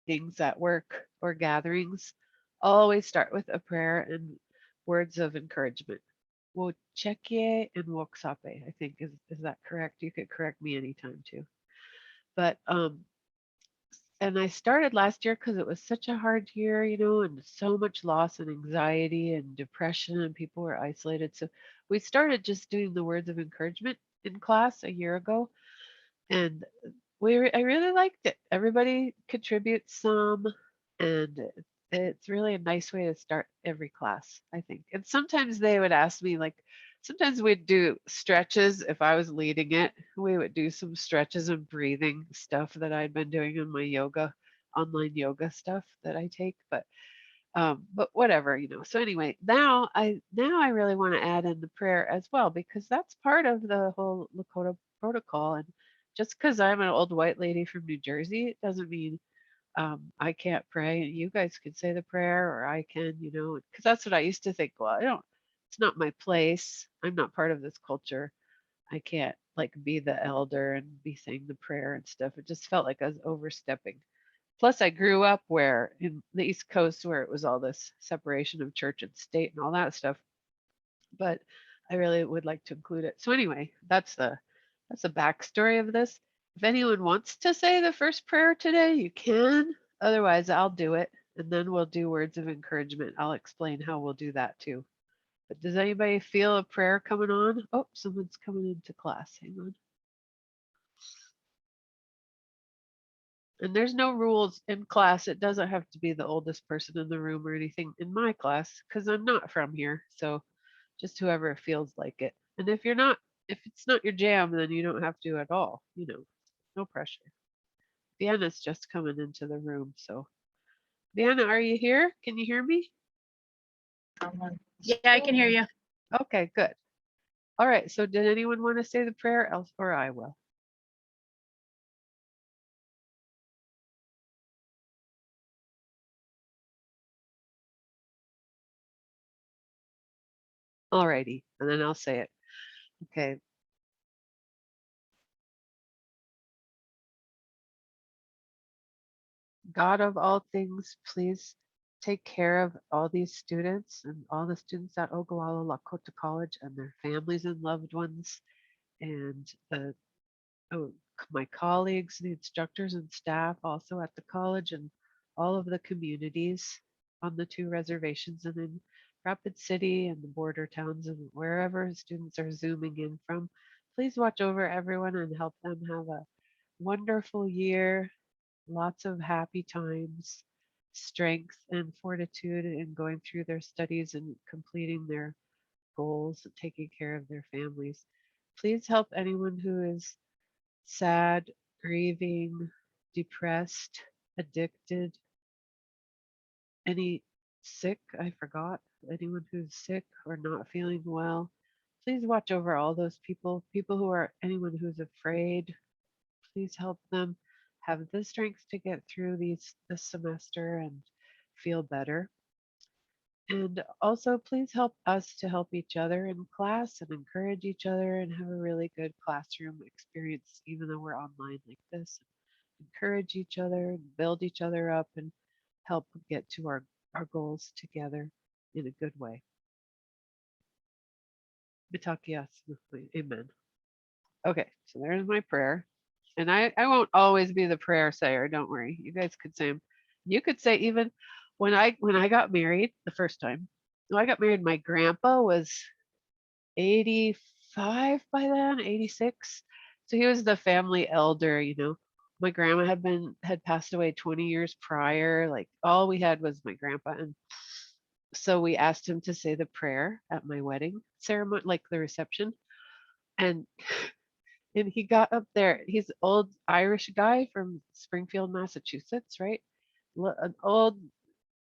meetings at work or gatherings always start with a prayer and words of encouragement. Wo chekie and woksape, I think is that correct? You could correct me anytime too. But and I started last year because it was such a hard year, and so much loss and anxiety and depression, and people were isolated. So we started just doing the words of encouragement in class a year ago, and I really liked it. Everybody contributes some, and it's really a nice way to start every class, I think. And sometimes they would ask me, like, sometimes we'd do stretches if I was leading it. We would do some stretches and breathing stuff that I'd been doing in my online yoga stuff that I take. But whatever, So anyway, now I really want to add in the prayer as well because that's part of the whole Lakota protocol. And just because I'm an old white lady from New Jersey, it doesn't mean I can't pray. And you guys can say the prayer, or I can, because that's what I used to think. Well, I don't. It's not my place. I'm not part of this culture. I can't like be the elder and be saying the prayer and stuff. It just felt like I was overstepping. Plus, I grew up where in the East Coast, where it was all this separation of church and state and all that stuff. But I really would like to include it. So anyway, that's the backstory of this. If anyone wants to say the first prayer today, you can. Otherwise, I'll do it, and then we'll do words of encouragement. I'll explain how we'll do that too. But does anybody feel a prayer coming on? Oh, someone's coming into class. Hang on. And there's no rules in class. It doesn't have to be the oldest person in the room or anything in my class because I'm not from here. So just whoever feels like it. And if it's not your jam, then you don't have to at all. No pressure. Vienna's just coming into the room. So, Vienna, are you here? Can you hear me? Yeah, I can hear you. Okay, good. All right. So, did anyone want to say the prayer? Else, or I will. All righty. And then I'll say it. Okay. God of all things, please take care of all these students and all the students at Ogallala Lakota College and their families and loved ones and my colleagues, the instructors and staff also at the college and all of the communities on the two reservations and in Rapid City and the border towns and wherever students are zooming in from. Please watch over everyone and help them have a wonderful year, lots of happy times, strength and fortitude in going through their studies and completing their goals and taking care of their families. Please help anyone who is sad, grieving, depressed, addicted, any sick, I forgot, anyone who's sick or not feeling well. Please watch over all those people who are anyone who's afraid. Please help them have the strength to get through this semester and feel better. And also, please help us to help each other in class and encourage each other and have a really good classroom experience, even though we're online like this. Encourage each other and build each other up and help get to our goals together in a good way. Mitakias. Amen. Okay, so there's my prayer. And I won't always be the prayer sayer, don't worry. You guys could say them. You could say even when I got married the first time. When I got married, my grandpa was 85 by then, 86. So he was the family elder. My grandma had passed away 20 years prior. Like all we had was my grandpa. And so we asked him to say the prayer at my wedding ceremony, like the reception. And and he got up there. He's an old Irish guy from Springfield, Massachusetts, right? An old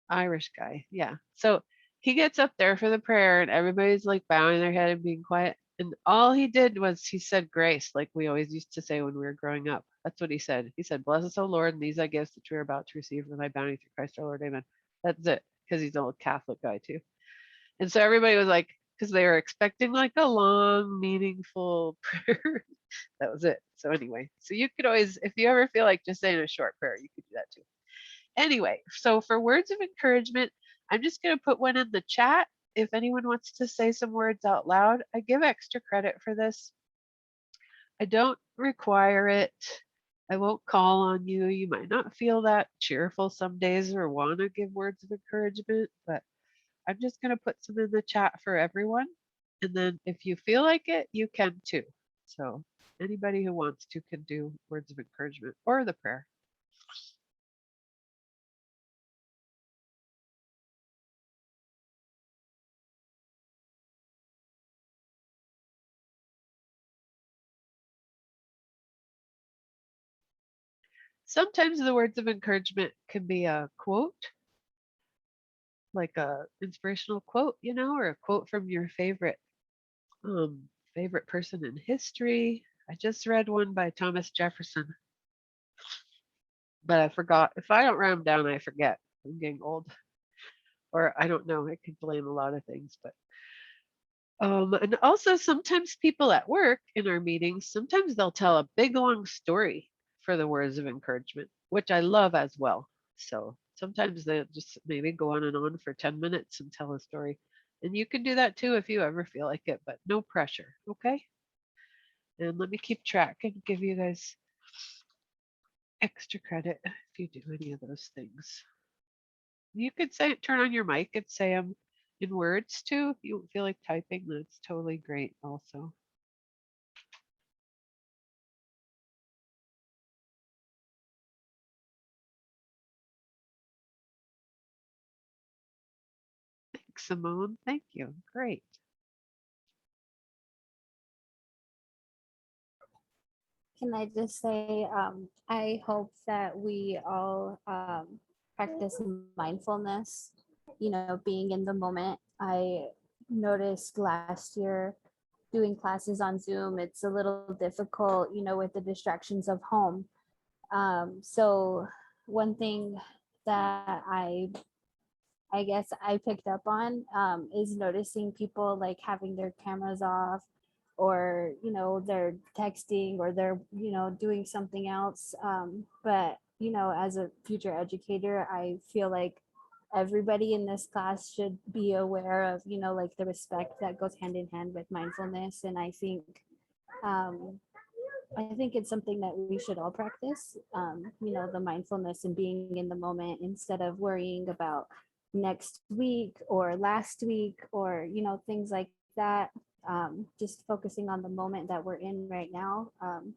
Irish guy. Yeah. So he gets up there for the prayer and everybody's like bowing their head and being quiet. And all he did was he said grace, like we always used to say when we were growing up. That's what he said. He said, "Bless us, O Lord, and these I gifts that we are about to receive from thy bounty through Christ our Lord. Amen." That's it. Because he's an old Catholic guy too. And so everybody was like, because they were expecting like a long, meaningful prayer. That was it. So anyway, so you could always, if you ever feel like just saying a short prayer, you could do that too. Anyway, so for words of encouragement, I'm just going to put one in the chat. If anyone wants to say some words out loud, I give extra credit for this. I don't require it. I won't call on you. You might not feel that cheerful some days or want to give words of encouragement, but I'm just going to put some in the chat for everyone. And then if you feel like it, you can too. So anybody who wants to can do words of encouragement or the prayer. Sometimes the words of encouragement can be a quote, like a inspirational quote, or a quote from your um, favorite person in history. I just read one by Thomas Jefferson, but I forgot. If I don't write them down, I forget. I'm getting old, or I don't know. I could blame a lot of things, but and also sometimes people at work in our meetings, sometimes they'll tell a big long story for the words of encouragement, which I love as well. So sometimes they'll just maybe go on and on for 10 minutes and tell a story. And you can do that too if you ever feel like it, but no pressure. Okay. And let me keep track and give you guys extra credit if you do any of those things. You could say turn on your mic and say them in words too. If you feel like typing, that's totally great also. Thanks, Simone. Thank you. Great. Can I just say, I hope that we all practice mindfulness, being in the moment. I noticed last year doing classes on Zoom, it's a little difficult, with the distractions of home. So one thing that I guess I picked up on is noticing people like having their cameras off, or they're texting, or they're doing something else. But as a future educator, I feel like everybody in this class should be aware of like the respect that goes hand in hand with mindfulness. And um, I think it's something that we should all practice, the mindfulness and being in the moment instead of worrying about next week or last week, or, things like that. Just focusing on the moment that we're in right now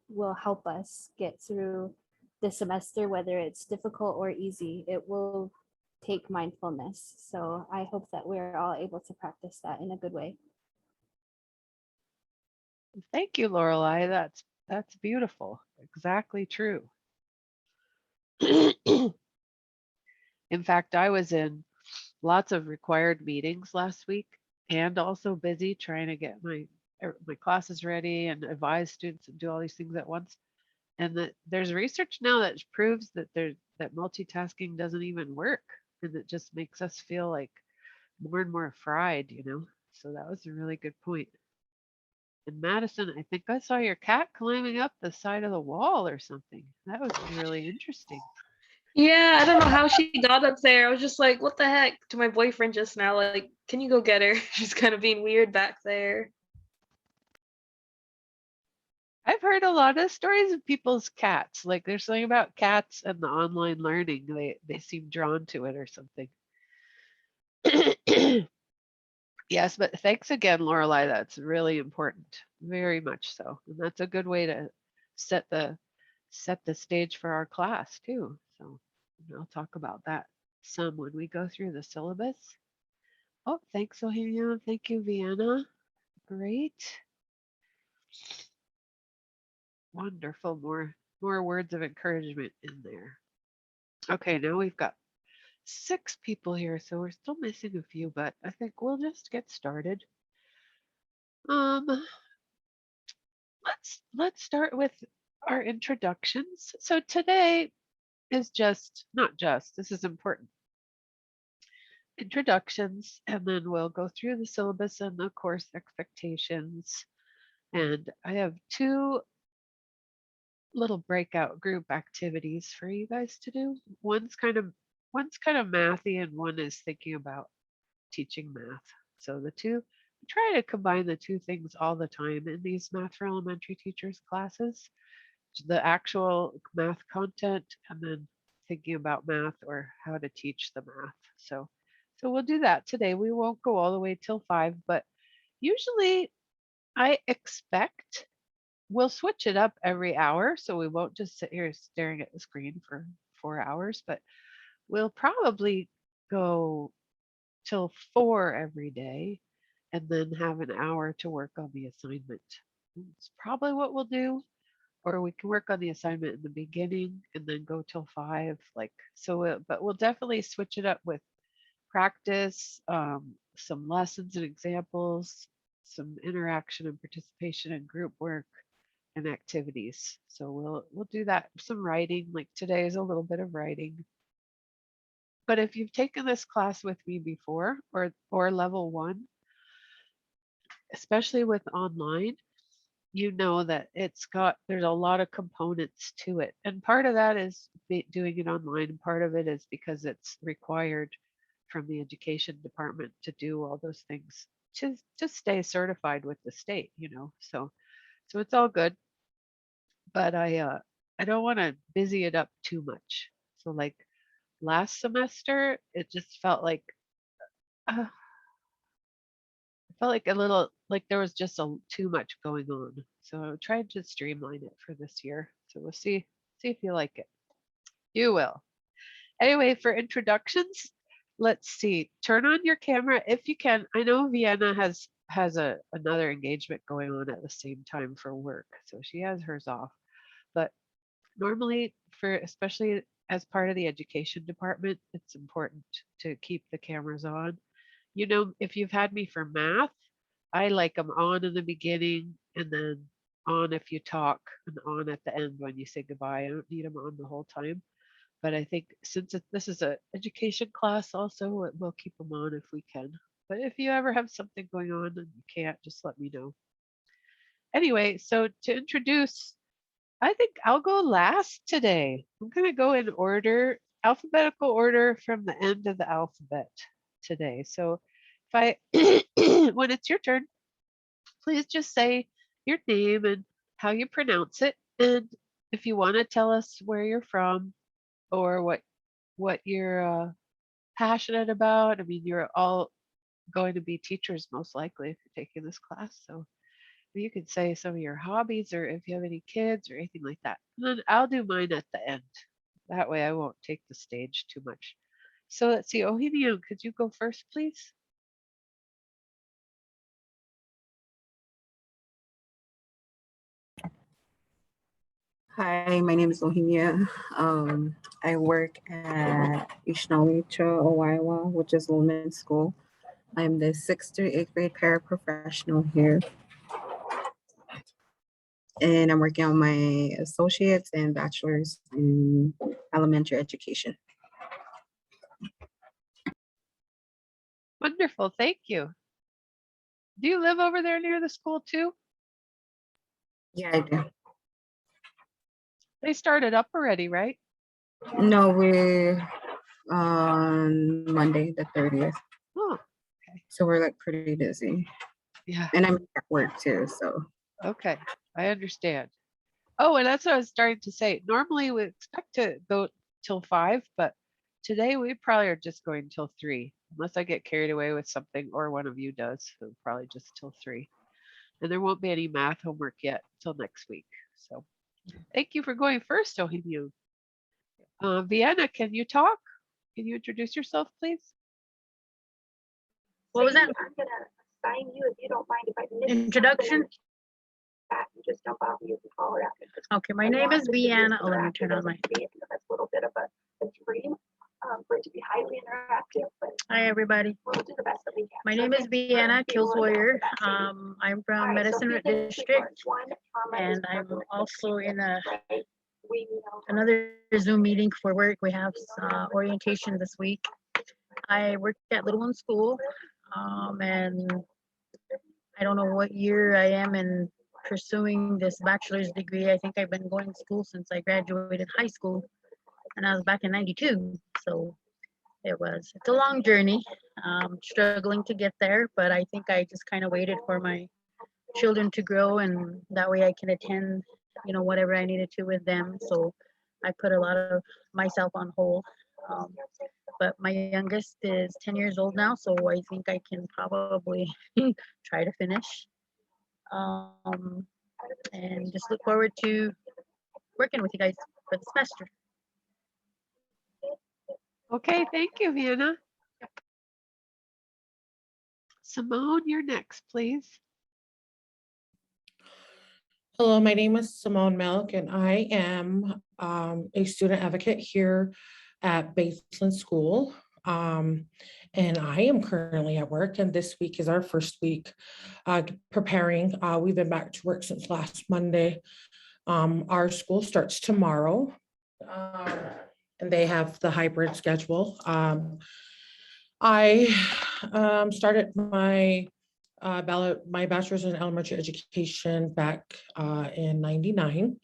will help us get through the semester, whether it's difficult or easy. It will take mindfulness. So I hope that we're all able to practice that in a good way. Thank you, Lorelei. That's beautiful. Exactly true. In fact, I was in lots of required meetings last week and also busy trying to get my classes ready and advise students and do all these things at once. And that there's research now that proves that multitasking doesn't even work, and it just makes us feel like more and more fried. So that was a really good point. And Madison, I think I saw your cat climbing up the side of the wall or something. That was really interesting. Yeah, I don't know how she got up there. I was just like, what the heck, to my boyfriend just now, like, can you go get her? She's kind of being weird back there. I've heard a lot of stories of people's cats. Like there's something about cats and the online learning. They seem drawn to it or something. Yes, but thanks again, Lorelei. That's really important. Very much so. And that's a good way to set the set the stage for our class too. So I'll talk about that some when we go through the syllabus. Oh, thanks, Ohania. Thank you, Vienna. Great. Wonderful. More words of encouragement in there. Okay, now we've got 6 people here, so we're still missing a few, but I think we'll just get started. Um, let's start with our introductions. So today is not just, this is important. Introductions, and then we'll go through the syllabus and the course expectations. And I have 2 little breakout group activities for you guys to do. One's kind of one's kind of mathy and one is thinking about teaching math. So the two, we try to combine the two things all the time in these math for elementary teachers classes, the actual math content and then thinking about math or how to teach the math. So we'll do that today. We won't go all the way till 5, but usually I expect we'll switch it up every hour, so we won't just sit here staring at the screen for 4 hours, but we'll probably go till 4 every day and then have an hour to work on the assignment. It's probably what we'll do. Or we can work on the assignment in the beginning and then go till 5. Like so, but we'll definitely switch it up with practice, some lessons and examples, some interaction and participation in group work and activities. So we'll do that. Some writing. Like today is a little bit of writing. But if you've taken this class with me before or level 1, especially with online, you know that there's a lot of components to it. And part of that is doing it online. And part of it is because it's required from the education department to do all those things to stay certified with the state, so it's all good. But I don't want to busy it up too much. So like last semester, it just uh, felt like a little like there was just too much going on. So I tried to streamline it for this year. So we'll see if you like it. You will. Anyway, for introductions, let's see. Turn on your camera if you can. I know Vienna has another engagement going on at the same time for work, so she has hers off. But normally, especially as part of the education department, it's important to keep the cameras on. If you've had me for math, I like them on in the beginning and then on if you talk and on at the end when you say goodbye. I don't need them on the whole time. But I think since this is an education class also, we'll keep them on if we can. But if you ever have something going on and you can't, just let me know. Anyway, so to introduce, I think I'll go last today. I'm going to go in order, alphabetical order from the end of the alphabet today. So if when it's your turn, please just say your name and how you pronounce it. And if you want to tell us where you're from or what you're passionate about. I mean, you're all going to be teachers most likely if you're taking this class. So you can say some of your hobbies or if you have any kids or anything like that. And then I'll do mine at the end. That way I won't take the stage too much. So let's see, Ohiniu, could you go first, please? Hi, my name is Ohimia. I work at Ishnawicha, Oiwa, which is Women's School. I'm the 6th through 8th grade paraprofessional here. And I'm working on my associates and bachelor's in elementary education. Wonderful, thank you. Do you live over there near the school too? Yeah, I do. They started up already, right? No, we're on Monday, the 30th. Oh, So we're like pretty busy. yeah. And I'm at work too, so. Okay, I understand. Oh, and that's what I was starting to say. Normally we expect to go till 5, but today we probably are just going till 3, unless I get carried away with something or one of you does. So probably just till 3. And there won't be any math homework yet till next week. So thank you for going first, Ohimyu. Vienna, can you talk? Can you introduce yourself, please? What was that? I'm gonna assign you if you don't mind if I miss Introduction? you just jump off you can call her after. Okay, my name is Vienna. Oh, let me turn on my. That's a little bit of a dream for it to be highly interactive, but Hi, everybody. we'll do the best that we can. My So name is thank you for Vienna being willing to Kilswarrior. help that baby. I'm All from right, so Medicine if you can District, pick one, is and I'm perfect. also in Right? We know another Zoom meeting for work. We have orientation this week. I work at Little One School, and I don't know what year I am in pursuing this bachelor's degree. I think I've been going to school since I graduated high school, and I was back in '92. So It's a long journey, struggling to get there, but I think I just kind of waited for my children to grow, and that way I can attend, whatever I needed to with them. So I put a lot of myself on hold. Um, but my youngest is 10 years old now, so I think I can probably try to finish. Um, and just look forward to working with you guys for the semester. Okay, thank you, Vienna. Simone, you're next, please. Hello, my name is Simone Milk, and I am a student advocate here at Baseland School. And I am currently at work, and this week is our first week preparing. We've been back to work since last Monday. Our school starts tomorrow, and they have the hybrid schedule. I started my bachelor's in elementary education back in '99.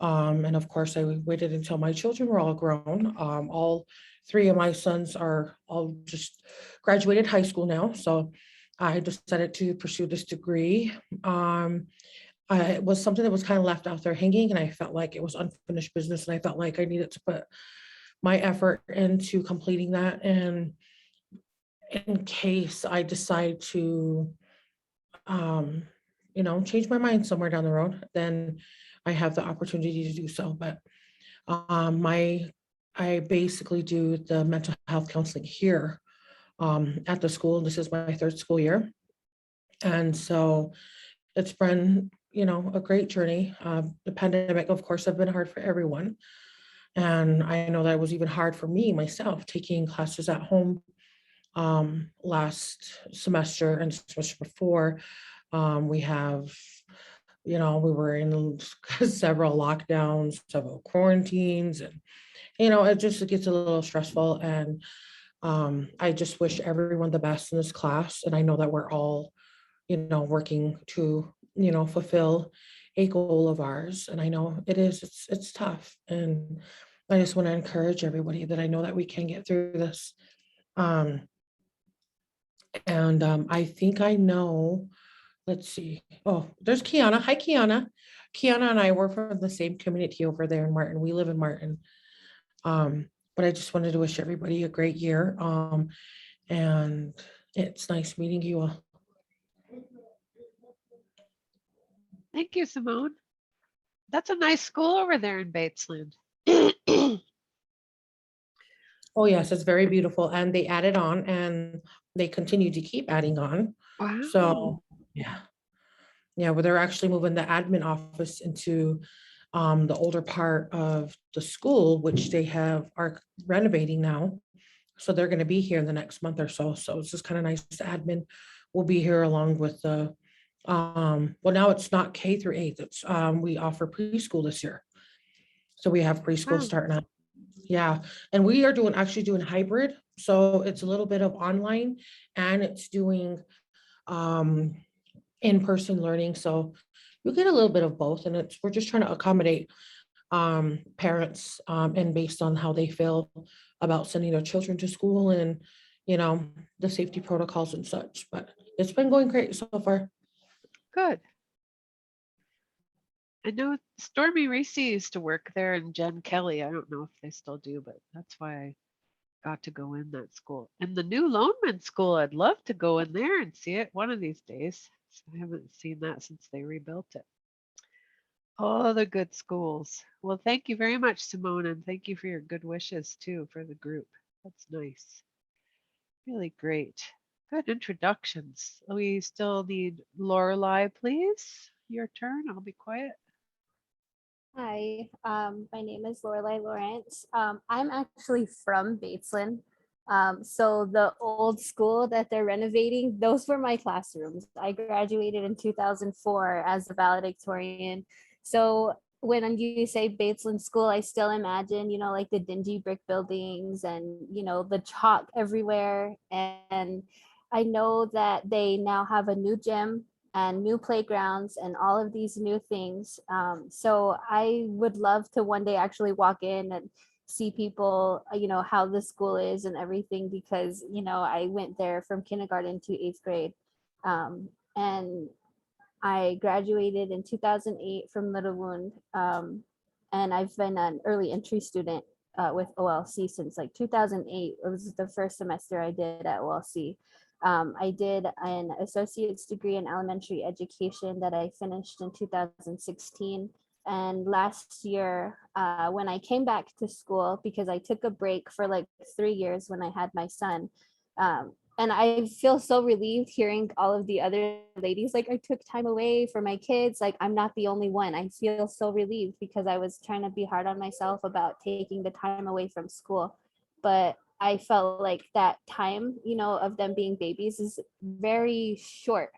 And of course, I waited until my children were all grown. All three of my sons are all just graduated high school now. So I decided to pursue this degree. It was something that was kind of left out there hanging, and I felt like it was unfinished business, and I felt like I needed to put my effort into completing that. And in case I decide to, change my mind somewhere down the road, then I have the opportunity to do so. But I basically do the mental health counseling here at the school. This is my third school year. And so it's been, a great journey. The pandemic, of course, have been hard for everyone. And I know that it was even hard for me myself taking classes at home last semester and semester before. We have, we were in several lockdowns, several quarantines, and, it gets a little stressful. And I just wish everyone the best in this class. And I know that we're all, working to, fulfill a goal of ours. And I know it's tough. And I just want to encourage everybody that I know that we can get through this. And I think I know, let's see. Oh, there's Kiana. Hi, Kiana. Kiana and I work from the same community over there in Martin. We live in Martin. But I just wanted to wish everybody a great year. And it's nice meeting you all. Thank you, Simone. That's a nice school over there in Batesland. Oh, yes, it's very beautiful. And they added on, and they continue to keep adding on. Wow. So, yeah. Yeah, well, they're actually moving the admin office into the older part of the school, which they are renovating now. So they're going to be here in the next month or so. So it's just kind of nice. The admin will be here along with the, well, now it's not K through 8. It's we offer preschool this year. So we have preschool Wow. starting up. Yeah, and we are actually doing hybrid. So it's a little bit of online, and it's doing in-person learning. So you get a little bit of both, and we're just trying to accommodate parents and based on how they feel about sending their children to school and, the safety protocols and such. But it's been going great so far. Good. I know Stormy Reese used to work there, and Jen Kelly. I don't know if they still do, but that's why I got to go in that school. And the new Loneman School, I'd love to go in there and see it one of these days. So I haven't seen that since they rebuilt it. All the good schools. Well, thank you very much, Simone, and thank you for your good wishes too for the group. That's nice. Really great. Good introductions. We still need Lorelei, please. Your turn. I'll be quiet. Hi, my name is Lorelei Lawrence. I'm actually from Batesland. So the old school that they're renovating, those were my classrooms. I graduated in 2004 as a valedictorian. So when you say Batesland School, I still imagine, like the dingy brick buildings and, the chalk everywhere. And I know that they now have a new gym and new playgrounds and all of these new things. So I would love to one day actually walk in and see people, how the school is and everything, because, I went there from kindergarten to 8th grade. And I graduated in 2008 from Little Wound. And I've been an early entry student with OLC since like 2008. It was the first semester I did at OLC. I did an associate's degree in elementary education that I finished in 2016. And last year, when I came back to school, because I took a break for like 3 years when I had my son, and I feel so relieved hearing all of the other ladies, like, I took time away for my kids. Like, I'm not the only one. I feel so relieved because I was trying to be hard on myself about taking the time away from school. But I felt like that time, of them being babies is very short.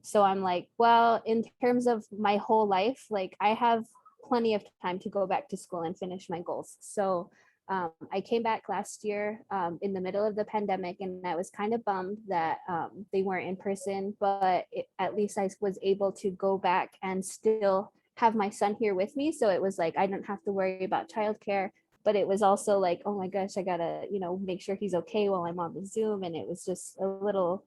So I'm like, well, in terms of my whole life, like, I have plenty of time to go back to school and finish my goals. So I came back last year in the middle of the pandemic, and I was kind of bummed that they weren't in person, but at least I was able to go back and still have my son here with me. So it was like, I didn't have to worry about childcare, but it was also like, oh my gosh, I gotta, make sure he's okay while I'm on the Zoom. And it was just a little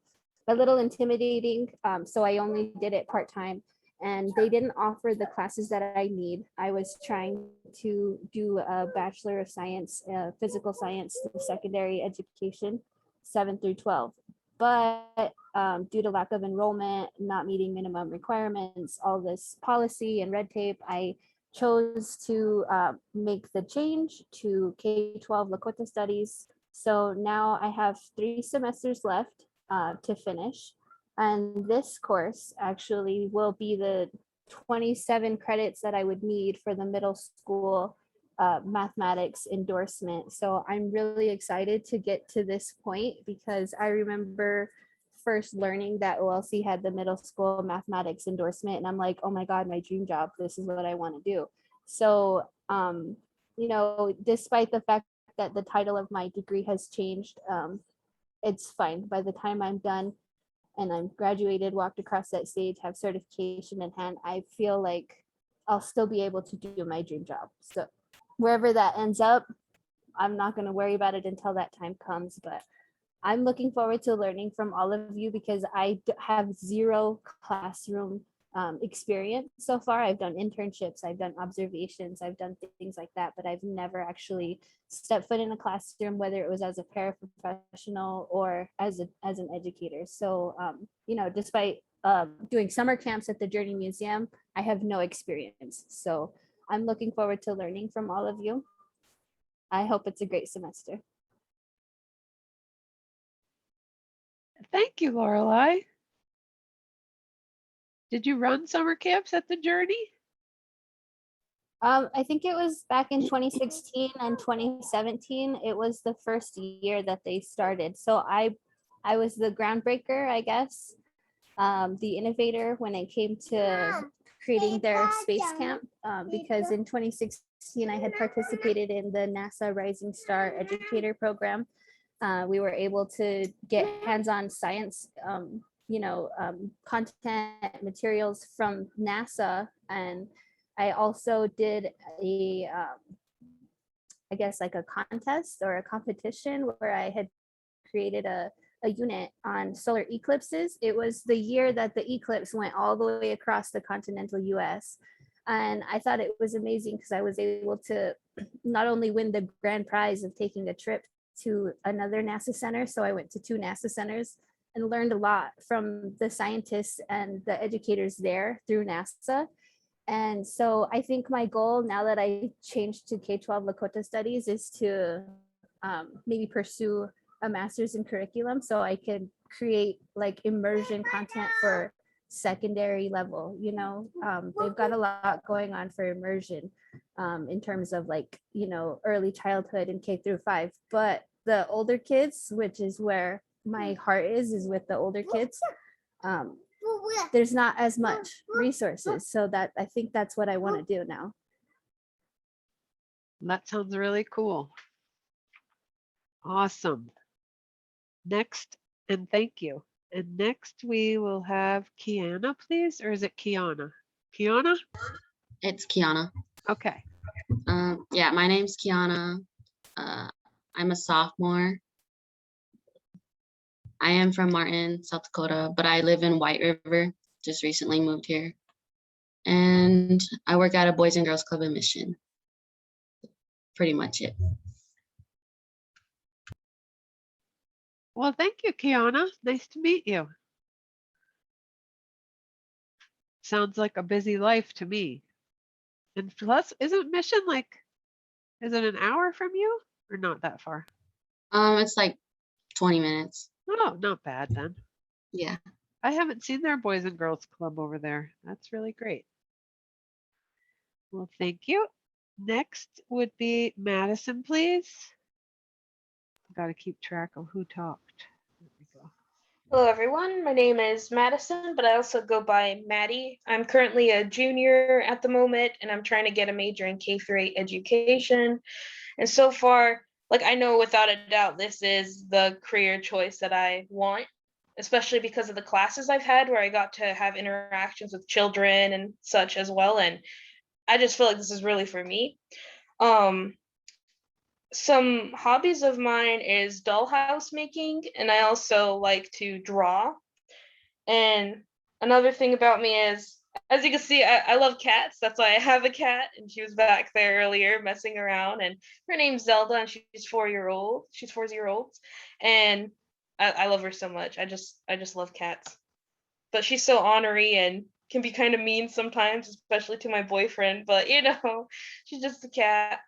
intimidating. So I only did it part-time. And they didn't offer the classes that I need. I was trying to do a Bachelor of Science, Physical Science, secondary education, 7 through 12. But due to lack of enrollment, not meeting minimum requirements, all this policy and red tape, I chose to make the change to K-12 Lakota Studies. So now I have 3 semesters left to finish. And this course actually will be the 27 credits that I would need for the middle school mathematics endorsement. So I'm really excited to get to this point, because I remember first learning that OLC had the middle school mathematics endorsement, and I'm like, oh my God, my dream job, this is what I want to do. So, despite the fact that the title of my degree has changed, it's fine. By the time I'm done, and I'm graduated, walked across that stage, have certification in hand, I feel like I'll still be able to do my dream job. So wherever that ends up, I'm not going to worry about it until that time comes. But I'm looking forward to learning from all of you, because I have 0 classroom experience so far. I've done internships, I've done observations, I've done things like that, but I've never actually stepped foot in a classroom, whether it was as a paraprofessional or as an educator. So, despite doing summer camps at the Journey Museum, I have no experience. So I'm looking forward to learning from all of you. I hope it's a great semester. Thank you, Lorelei. Did you run summer camps at the Journey? I think it was back in 2016 and 2017. It was the first year that they started. So I was the groundbreaker, I guess, the innovator when it came to creating their space camp, because in 2016 I had participated in the NASA Rising Star Educator Program. We were able to get hands-on science content materials from NASA. And I also did a I guess like a contest or a competition where I had created a unit on solar eclipses. It was the year that the eclipse went all the way across the continental US. And I thought it was amazing because I was able to not only win the grand prize of taking a trip to another NASA center, so I went to 2 NASA centers and learned a lot from the scientists and the educators there through NASA. And so I think my goal now that I changed to K-12 Lakota Studies is to maybe pursue a master's in curriculum so I could create like immersion content for secondary level. They've got a lot going on for immersion in terms of like, early childhood and K through 5. But the older kids, which is where my heart is with the older kids, there's not as much resources. So that I think that's what I want to do now. That sounds really cool. Awesome. Next, and thank you. And next we will have Kiana, please, or is it Kiana? Kiana? It's Kiana. Okay. Yeah, my name's Kiana. I'm a sophomore. I am from Martin, South Dakota, but I live in White River. Just recently moved here. And I work at a Boys and Girls Club in Mission. Pretty much it. Well, thank you, Kiana. Nice to meet you. Sounds like a busy life to me. And plus, isn't Mission like, is it an hour from you or not that far? It's like 20 minutes. Oh, not bad then. Yeah. I haven't seen their Boys and Girls Club over there. That's really great. Well, thank you. Next would be Madison, please. Got to keep track of who talked. There we go. Hello, everyone. My name is Madison, but I also go by Maddie. I'm currently a junior at the moment, and I'm trying to get a major in K-8 education. And so far, like, I know without a doubt this is the career choice that I want, especially because of the classes I've had where I got to have interactions with children and such as well. And I just feel like this is really for me. Some hobbies of mine is dollhouse making, and I also like to draw. And another thing about me is, as you can see, I love cats. That's why I have a cat, and she was back there earlier messing around. And her name's Zelda, and she's 4 year old. She's 4 years old, and I love her so much. I just love cats. But she's so ornery and can be kind of mean sometimes, especially to my boyfriend. But she's just a cat.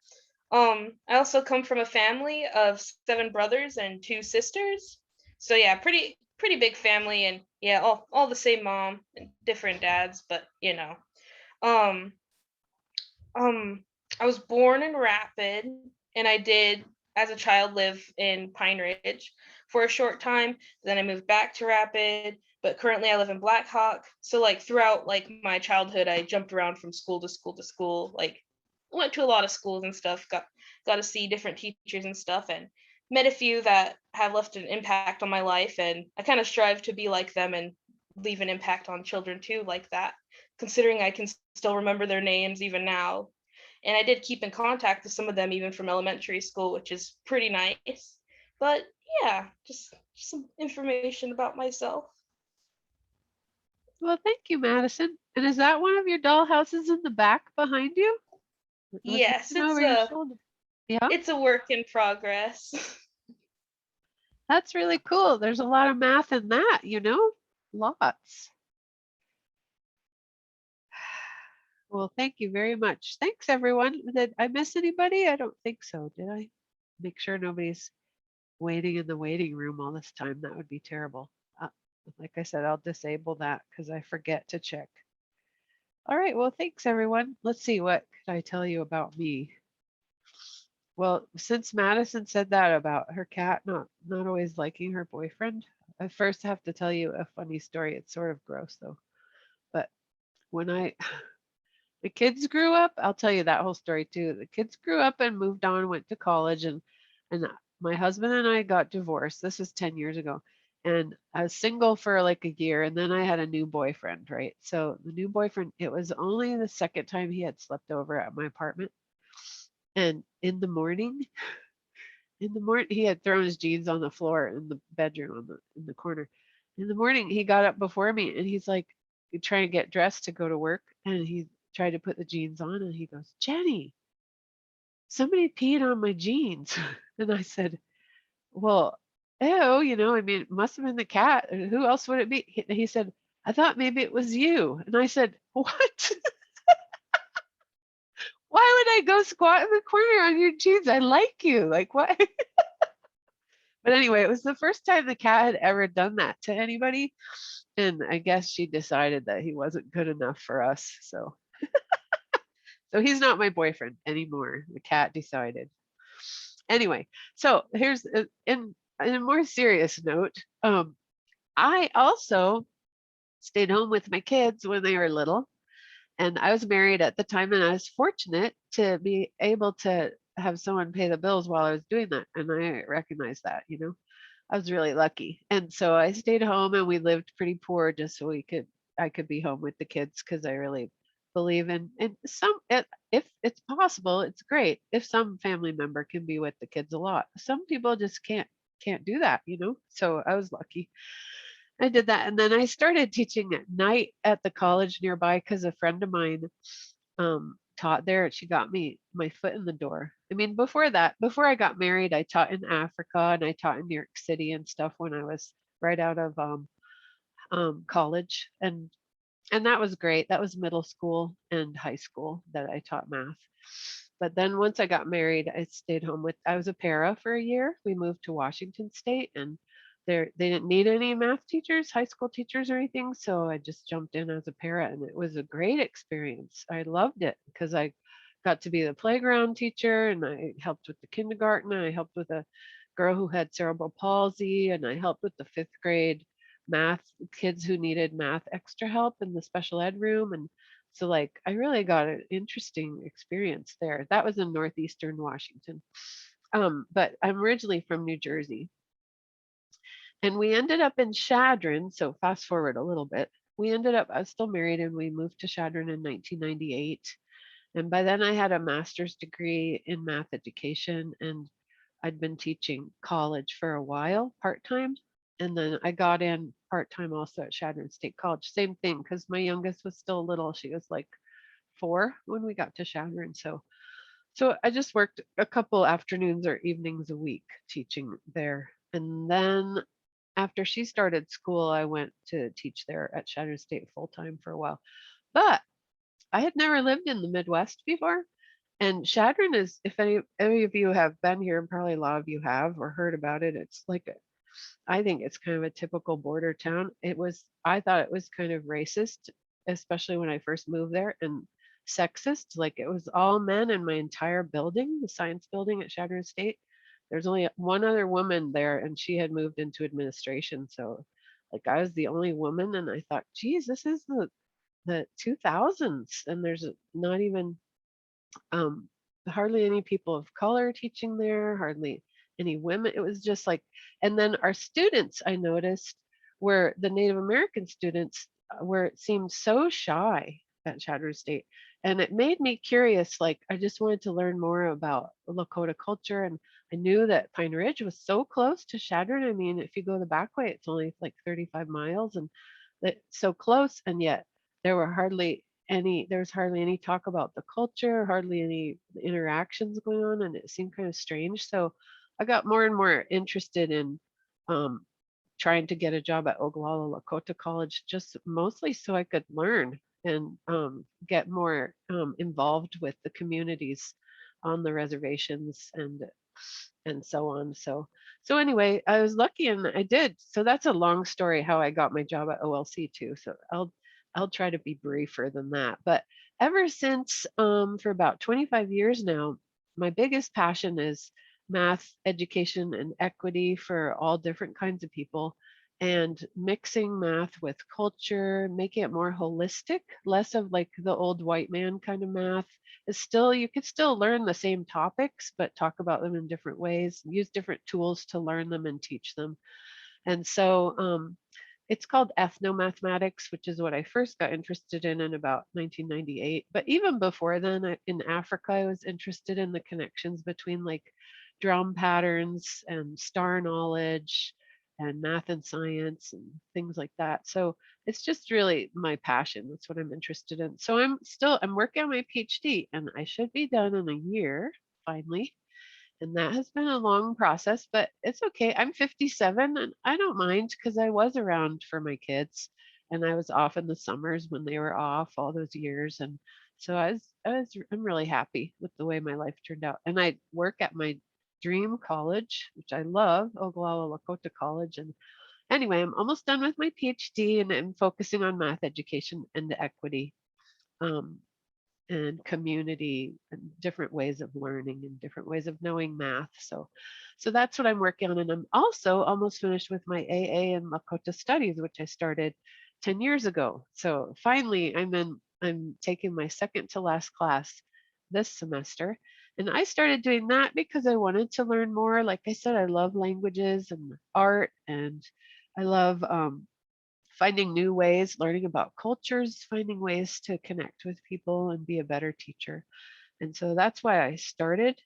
I also come from a family of 7 brothers and 2 sisters. So yeah, pretty big family, and yeah, all the same mom and different dads, but Um I was born in Rapid, and I did as a child live in Pine Ridge for a short time. Then I moved back to Rapid, but currently I live in Black Hawk. So like throughout like my childhood, I jumped around from school to school to school, like went to a lot of schools and stuff, got to see different teachers and stuff, and met a few that have left an impact on my life, and I kind of strive to be like them and leave an impact on children too, like that, considering I can still remember their names even now. And I did keep in contact with some of them even from elementary school, which is pretty nice. But yeah, just some information about myself. Well, thank you, Madison. And is that one of your doll houses in the back behind you? Yes, Looking over your shoulder. Yeah, it's a work in progress. that's really cool. There's a lot of math in that, lots. Well, thank you very much. Thanks, everyone. Did I miss anybody? I don't think so. Did I? Make sure nobody's waiting in the waiting room all this time. That would be terrible. Like I said, I'll disable that because I forget to check. All right. Well, thanks, everyone. Let's see. What could I tell you about me? Well, since Madison said that about her cat not always liking her boyfriend, I first have to tell you a funny story. It's sort of gross though. But when the kids grew up, I'll tell you that whole story too. The kids grew up and moved on, went to college, and my husband and I got divorced. This was 10 years ago. And I was single for like a year, and then I had a new boyfriend, right? So the new boyfriend, it was only the second time he had slept over at my apartment. And in the morning, he had thrown his jeans on the floor in the bedroom in the corner. In the morning, he got up before me and he's like trying to get dressed to go to work, and he tried to put the jeans on, and he goes, "Jenny, somebody peed on my jeans." And I said, "Well, ew, I mean, it must have been the cat. Who else would it be?" He said, "I thought maybe it was you." And I said, "What?" Why would I go squat in the corner on your jeans? I like you. Like, what? But anyway, it was the first time the cat had ever done that to anybody. And I guess she decided that he wasn't good enough for us. So he's not my boyfriend anymore. The cat decided. Anyway, so here's in a more serious note. I also stayed home with my kids when they were little. And I was married at the time, and I was fortunate to be able to have someone pay the bills while I was doing that. And I recognize that, I was really lucky. And so I stayed home, and we lived pretty poor just so I could be home with the kids because I really believe in, and if it's possible, it's great if some family member can be with the kids a lot. Some people just can't do that, you know? So I was lucky. I did that. And then I started teaching at night at the college nearby because a friend of mine taught there. And she got me my foot in the door. I mean, before that, before I got married, I taught in Africa and I taught in New York City and stuff when I was right out of college. And that was great. That was middle school and high school that I taught math. But then once I got married, I stayed home with, I was a para for a year. We moved to Washington State and there they didn't need any math teachers, high school teachers or anything. So I just jumped in as a para and it was a great experience. I loved it because I got to be the playground teacher and I helped with the kindergarten. I helped with a girl who had cerebral palsy and I helped with the 5th grade math kids who needed math extra help in the special ed room. And so like I really got an interesting experience there. That was in northeastern Washington. But I'm originally from New Jersey. And we ended up in Chadron. So fast forward a little bit. We ended up, I was still married and we moved to Chadron in 1998. And by then I had a master's degree in math education and I'd been teaching college for a while, part-time. And then I got in part-time also at Chadron State College. Same thing, because my youngest was still little. She was like 4 when we got to Chadron. So I just worked a couple afternoons or evenings a week teaching there. And then after she started school, I went to teach there at Chadron State full-time for a while. But I had never lived in the Midwest before. And Chadron is, if any of you have been here, and probably a lot of you have or heard about it, it's like I think it's kind of a typical border town. I thought it was kind of racist, especially when I first moved there, and sexist. Like it was all men in my entire building, the science building at Chadron State. There's only one other woman there, and she had moved into administration. So, like, I was the only woman, and I thought, geez, this is the 2000s, and there's not even um, hardly any people of color teaching there, hardly any women. It was just like, and then our students, I noticed, were the Native American students, where it seemed so shy at Chadron State. And it made me curious. Like, I just wanted to learn more about Lakota culture. And I knew that Pine Ridge was so close to Chadron. I mean, if you go the back way, it's only like 35 miles and that so close. And yet there was hardly any talk about the culture, hardly any interactions going on, and it seemed kind of strange. So I got more and more interested in um, trying to get a job at Oglala Lakota College, just mostly so I could learn and get more involved with the communities on the reservations and so on. So anyway, I was lucky and I did. So that's a long story how I got my job at OLC too. So I'll try to be briefer than that. But ever since for about 25 years now, my biggest passion is math education and equity for all different kinds of people and mixing math with culture, making it more holistic, less of like the old white man kind of math. It's still, you could still learn the same topics, but talk about them in different ways, use different tools to learn them and teach them. And so it's called ethnomathematics, which is what I first got interested in about 1998. But even before then, in Africa, I was interested in the connections between like drum patterns and star knowledge and math and science and things like that. So it's just really my passion. That's what I'm interested in. So I'm working on my PhD and I should be done in a year, finally. And that has been a long process, but it's okay. I'm 57 and I don't mind because I was around for my kids and I was off in the summers when they were off all those years. And so I'm really happy with the way my life turned out. And I work at my dream college, which I love, Oglala Lakota College. And anyway, I'm almost done with my PhD and I'm focusing on math education and equity. And community and different ways of learning and different ways of knowing math. So that's what I'm working on. And I'm also almost finished with my AA and Lakota studies, which I started 10 years ago. So finally I'm taking my second to last class this semester. And I started doing that because I wanted to learn more. Like I said, I love languages and art and I love finding new ways, learning about cultures, finding ways to connect with people and be a better teacher. And so that's why I started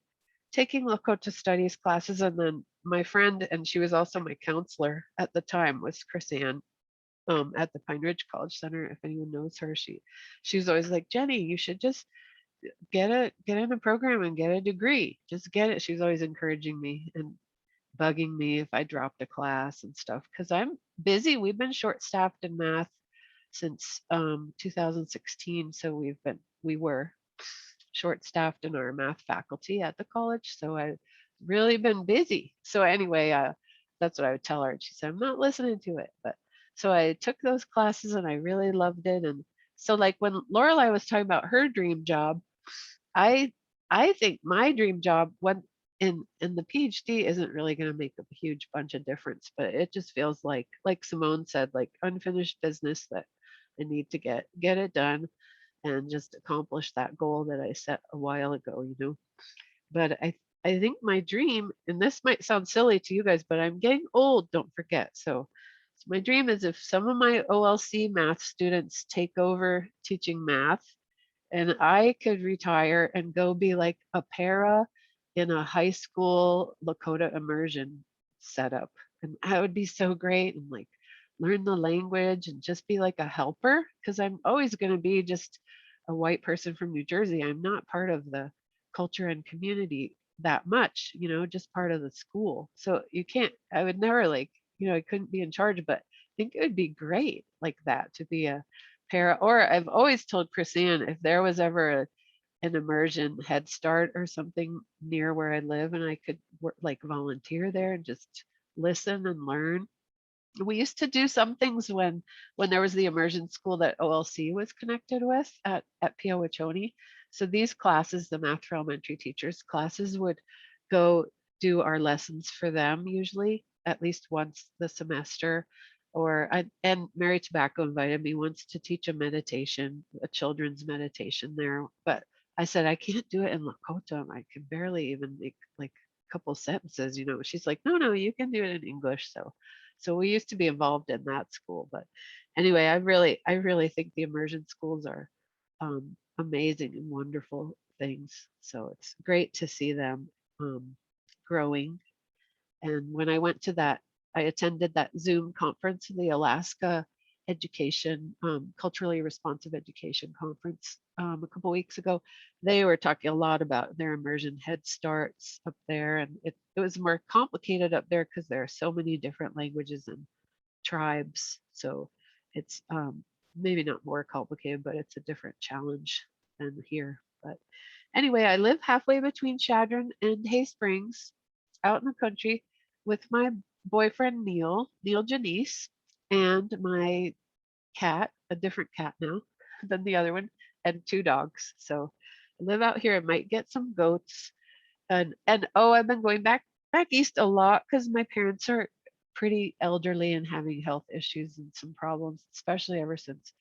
taking Lakota studies classes. And then my friend, and she was also my counselor at the time, was Chris Ann at the Pine Ridge College Center. If anyone knows her, she was always like, Jenny, you should just get in a program and get a degree. Just get it. She was always encouraging me and bugging me if I dropped a class and stuff because I'm busy. We've been short staffed in math since 2016. So we were short staffed in our math faculty at the college. So I've really been busy. So anyway, that's what I would tell her. And she said, I'm not listening to it. But so I took those classes and I really loved it. And so like when Lorelai was talking about her dream job, I I think my dream job when in the PhD isn't really going to make a huge bunch of difference, but it just feels like Simone said, like unfinished business that I need to get it done and just accomplish that goal that I set a while ago, you know. But I think my dream, and this might sound silly to you guys, but I'm getting old, don't forget. So my dream is if some of my OLC math students take over teaching math and I could retire and go be like a para in a high school Lakota immersion setup. And that would be so great. And like learn the language and just be like a helper because I'm always going to be just a white person from New Jersey. I'm not part of the culture and community that much, you know, just part of the school. So you can't, I would never like, you know, I couldn't be in charge, but I think it would be great like that to be a para. Or I've always told Chrisanne if there was ever an immersion Head Start or something near where I live and I could work, like volunteer there and just listen and learn. We used to do some things when there was the immersion school that OLC was connected with at Peowachoni. So these classes, the math for elementary teachers classes, would go do our lessons for them usually at least once the semester. And Mary Tobacco invited me once to teach a meditation, a children's meditation there. But I said I can't do it in Lakota. I can barely even make like a couple sentences, you know. She's like, no, you can do it in English. So we used to be involved in that school. But anyway, I really think the immersion schools are amazing and wonderful things. So it's great to see them growing. And when I went to that, I attended that Zoom conference, the Alaska Education, Culturally Responsive Education Conference a couple weeks ago. They were talking a lot about their immersion Head Starts up there. And it was more complicated up there because there are so many different languages and tribes. So it's maybe not more complicated, but it's a different challenge than here. But anyway, I live halfway between Chadron and Hay Springs out in the country with my boyfriend Neil Janice, and my cat, a different cat now than the other one, and 2 dogs. So I live out here. I might get some goats. And oh, I've been going back east a lot because my parents are pretty elderly and having health issues and some problems, especially ever since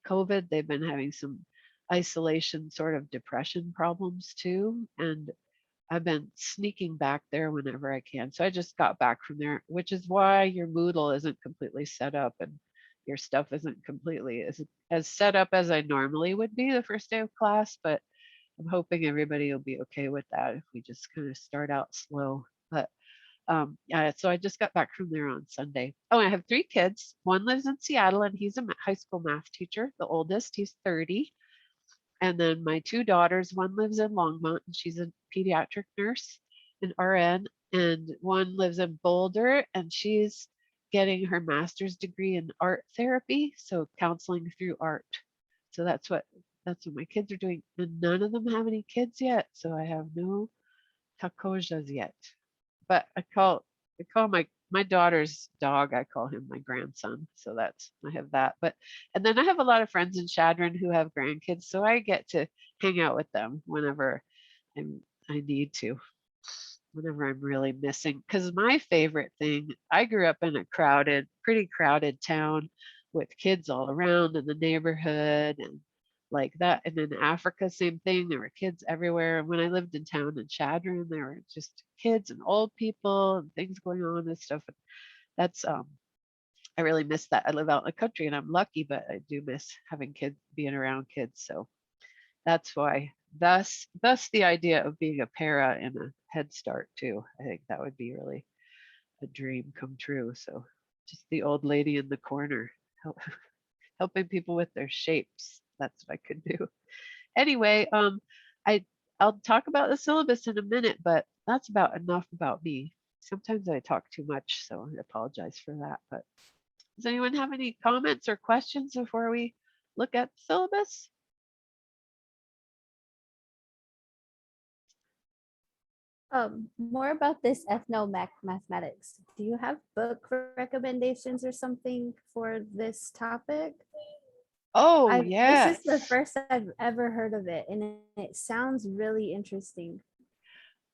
COVID. They've been having some isolation, sort of depression problems too. And I've been sneaking back there whenever I can. So I just got back from there, which is why your Moodle isn't completely set up and your stuff isn't completely as set up as I normally would be the first day of class. But I'm hoping everybody will be okay with that if we just kind of start out slow. But yeah, so I just got back from there on Sunday. Oh, I have 3 kids. One lives in Seattle and he's a high school math teacher. The oldest, he's 30. And then my 2 daughters, one lives in Longmont and she's a pediatric nurse, an RN, and one lives in Boulder and she's getting her master's degree in art therapy, so counseling through art. So that's what my kids are doing. And none of them have any kids yet, so I have no takojas yet. But I call my daughter's dog, I call him my grandson. So that's I have that. But and then I have a lot of friends in Chadron who have grandkids, so I get to hang out with them whenever I need to, whenever I'm really missing. Because my favorite thing, I grew up in a pretty crowded town with kids all around in the neighborhood and like that. And in Africa, same thing. There were kids everywhere. And when I lived in town in Chadron, there were just kids and old people and things going on and stuff. And I really miss that. I live out in the country and I'm lucky, but I do miss having kids, being around kids. So that's why. Thus the idea of being a para in a Head Start too. I think that would be really a dream come true. So just the old lady in the corner, help, helping people with their shapes. That's what I could do. Anyway, I I'll talk about the syllabus in a minute, but that's about enough about me. Sometimes I talk too much, so I apologize for that. But does anyone have any comments or questions before we look at the syllabus? More about this mathematics. Do you have book recommendations or something for this topic? Oh, This is the yes. first I've ever heard of it, and it sounds really interesting.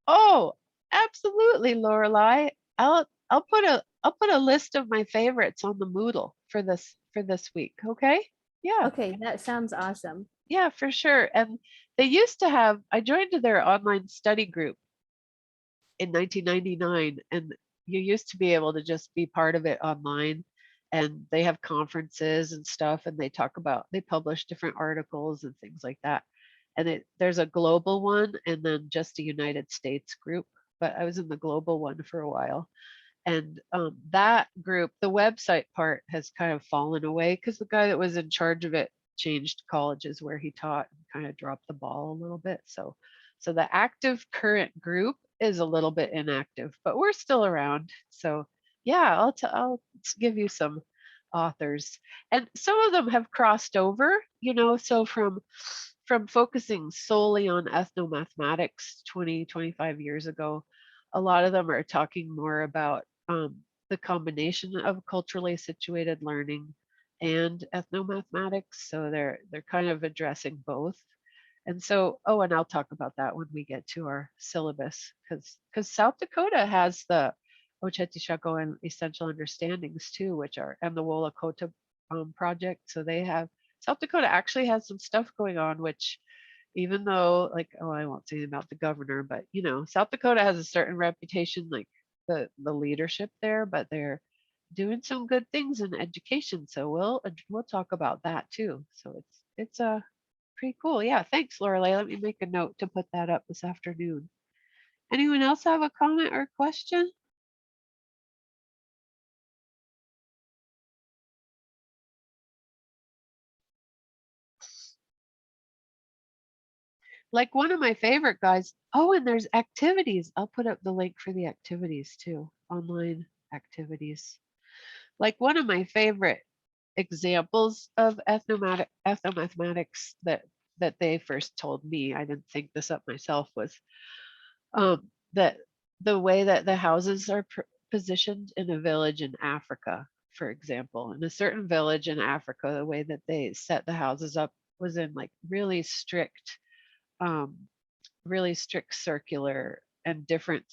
Oh, absolutely, Lorelai. I'll put a list of my favorites on the Moodle for this week. Okay? Yeah. Okay, that sounds awesome. Yeah, for sure. And they used to have, I joined their online study group in 1999, and you used to be able to just be part of it online. And they have conferences and stuff, and they publish different articles and things like that. And there's a global one and then just a United States group. But I was in the global one for a while. And that group, the website part has kind of fallen away because the guy that was in charge of it changed colleges where he taught and kind of dropped the ball a little bit. So the active current group is a little bit inactive, but we're still around. So yeah, I'll give you some authors, and some of them have crossed over. So from focusing solely on ethnomathematics 20-25 years ago, a lot of them are talking more about the combination of culturally situated learning and ethnomathematics. So they're kind of addressing both. And so, oh, and I'll talk about that when we get to our syllabus, because South Dakota has the Oceti and Essential Understandings too, which are, and the Wolakota project. So South Dakota actually has some stuff going on, which even though, like, oh, I won't say about the governor, but South Dakota has a certain reputation, like the leadership there, but they're doing some good things in education. So we'll talk about that too. So it's a pretty cool. Yeah, thanks, Lorelei. Let me make a note to put that up this afternoon. Anyone else have a comment or question? Like one of my favorite guys. Oh, and there's activities. I'll put up the link for the activities too, online activities. Like one of my favorite examples of ethnomathematics that they first told me, I didn't think this up myself, was that the way that the houses are positioned in a village in Africa, for example. In a certain village in Africa, the way that they set the houses up was in like um, really strict circular and different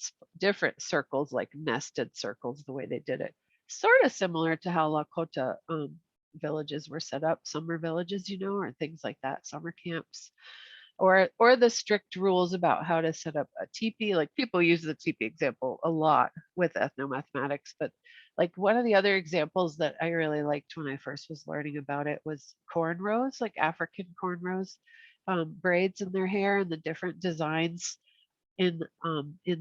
circles, like nested circles, the way they did it. Sort of similar to how Lakota villages were set up, summer villages, or things like that, summer camps. Or the strict rules about how to set up a teepee. Like people use the teepee example a lot with ethnomathematics, but like one of the other examples that I really liked when I first was learning about it was cornrows, like African cornrows, braids in their hair and the different designs in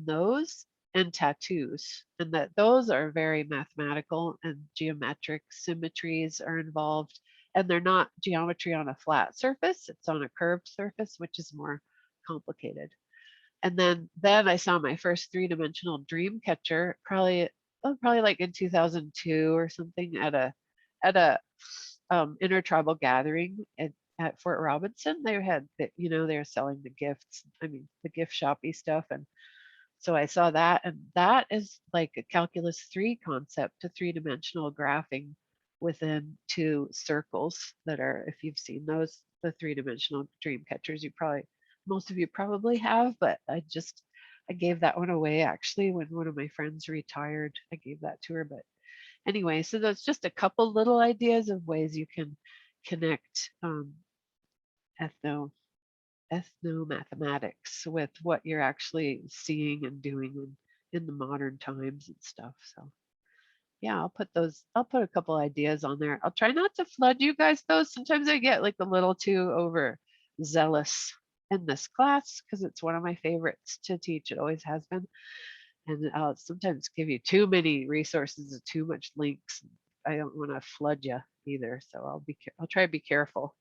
those, and tattoos, and that those are very mathematical and geometric symmetries are involved, and they're not geometry on a flat surface, it's on a curved surface, which is more complicated. And then I saw my first three-dimensional dream catcher probably like in 2002 or something at a intertribal gathering at Fort Robinson. They had they were selling the gifts, I mean the gift shoppy stuff, and so I saw that, and that is like a calculus 3 concept to three-dimensional graphing within two circles that are, if you've seen those, the three-dimensional dream catchers, most of you probably have, but I gave that one away actually when one of my friends retired. I gave that to her, but anyway, so that's just a couple little ideas of ways you can connect ethno ethnomathematics with what you're actually seeing and doing in the modern times and stuff. So Yeah, I'll put a couple ideas on there. I'll try not to flood you guys though. Sometimes I get like a little too overzealous in this class because it's one of my favorites to teach. It always has been. And I'll sometimes give you too many resources and too much links. I don't want to flood you either. So I'll try to be careful.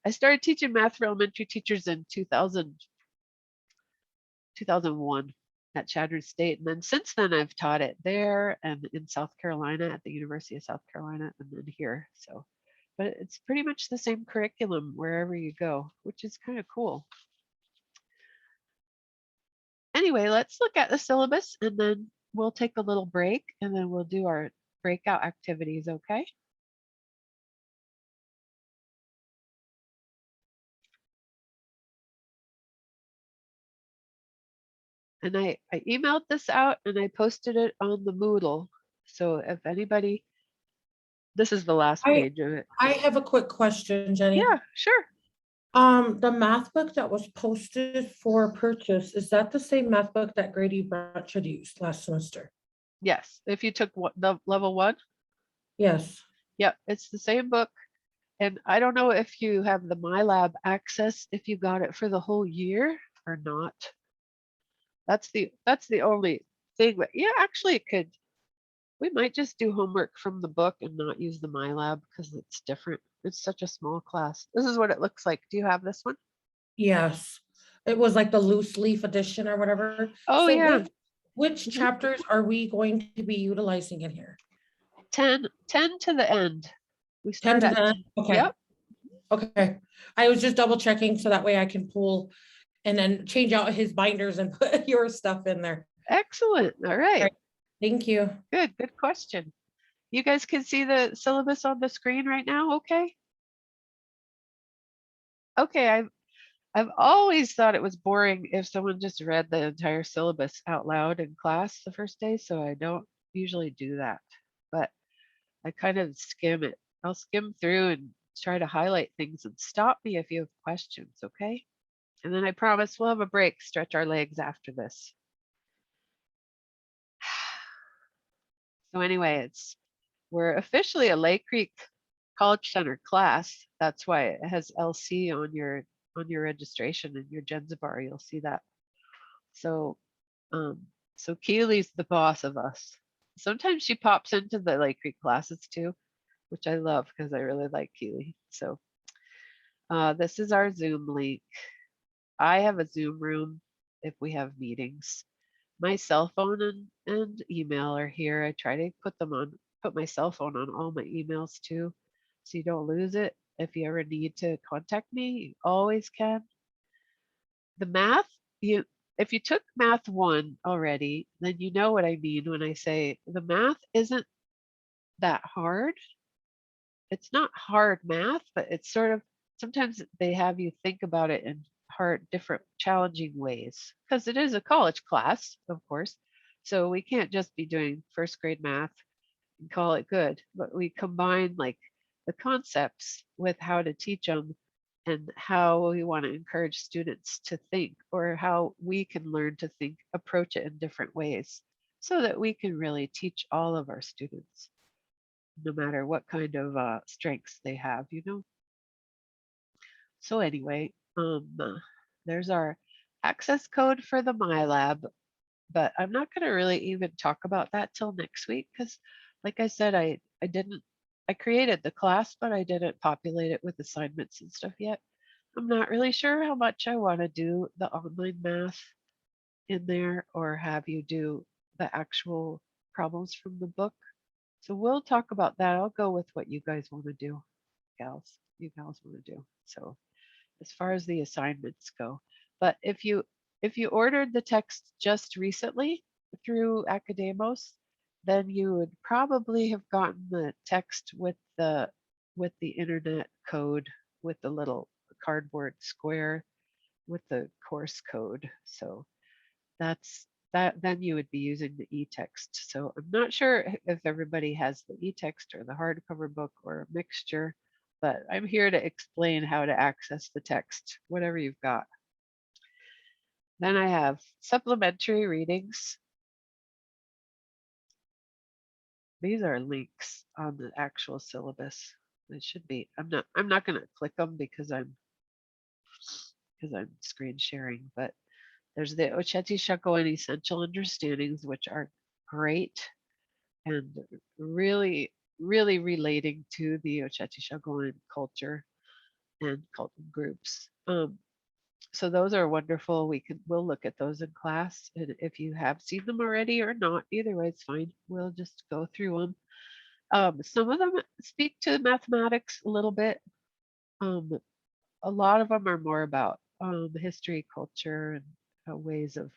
I started teaching math for elementary teachers in 2001 at Chadron State. And then since then, I've taught it there and in South Carolina at the University of South Carolina and then here. So, but it's pretty much the same curriculum wherever you go, which is kind of cool. Anyway, let's look at the syllabus and then we'll take a little break and then we'll do our breakout activities, okay? And I emailed this out and I posted it on the Moodle. So if anybody, this is the last page of it. I have a quick question, Jenny. Yeah, sure. The math book that was posted for purchase, is that the same math book that Grady Branch had used last semester? Yes, if you took the level 1. Yes. Yep, it's the same book. And I don't know if you have the MyLab access, if you got it for the whole year or not. That's the only thing. But yeah, actually it could. We might just do homework from the book and not use the MyLab because it's different. It's such a small class. This is what it looks like. Do you have this one? Yes. It was like the loose leaf edition or whatever. Oh So yeah. which Mhm. chapters are we going to be utilizing in here? 10 to the end. We 10 start to at the end? Okay. Yep. Okay. I was just double checking so that way I can pull and then change out his binders and put your stuff in there. Excellent. All right. Right. Thank you. Good question. You guys can see the syllabus on the screen right now, okay? Okay, I've always thought it was boring if someone just read the entire syllabus out loud in class the first day, so I don't usually do that. But I kind of skim it. I'll skim through and try to highlight things and stop me if you have questions, okay? And then I promise we'll have a break, stretch our legs after this. So anyway, we're officially a Lake Creek College Center class. That's why it has LC on your registration and your Genzibar. You'll see that. So so Keely's the boss of us. Sometimes she pops into the Lake Creek classes too, which I love because I really like Keely. So this is our Zoom link. I have a Zoom room if we have meetings. My cell phone and email are here. I try to put my cell phone on all my emails too, so you don't lose it. If you ever need to contact me, you always can. The math, if you took math 1 already, then you know what I mean when I say the math isn't that hard. It's not hard math, but it's sort of, sometimes they have you think about it in different challenging ways because it is a college class, of course. So we can't just be doing first grade math and call it good, but we combine like the concepts with how to teach them and how we want to encourage students to think, or how we can learn to think, approach it in different ways so that we can really teach all of our students, no matter what kind of strengths they have, you know. So anyway, there's our access code for the MyLab, but I'm not going to really even talk about that till next week because, like I said, I created the class, but I didn't populate it with assignments and stuff yet. I'm not really sure how much I want to do the online math in there or have you do the actual problems from the book. So we'll talk about that. I'll go with what you guys want to do, you gals want to do. So as far as the assignments go, but if you ordered the text just recently through Academos, then you would probably have gotten the text with the internet code, with the little cardboard square with the course code. So that's that, then you would be using the e-text. So I'm not sure if everybody has the e-text or the hardcover book or a mixture, but I'm here to explain how to access the text, whatever you've got. Then I have supplementary readings. these are links on the actual syllabus. It should be. I'm not going to click them because I'm screen sharing, but there's the Oceti Shakowani Essential Understandings, which are great and really, really relating to the Oceti Shakowani culture and cult groups. So those are wonderful. We'll look at those in class, and if you have seen them already or not, either way it's fine. We'll just go through them. Some of them speak to mathematics a little bit. A lot of them are more about history, culture, and ways of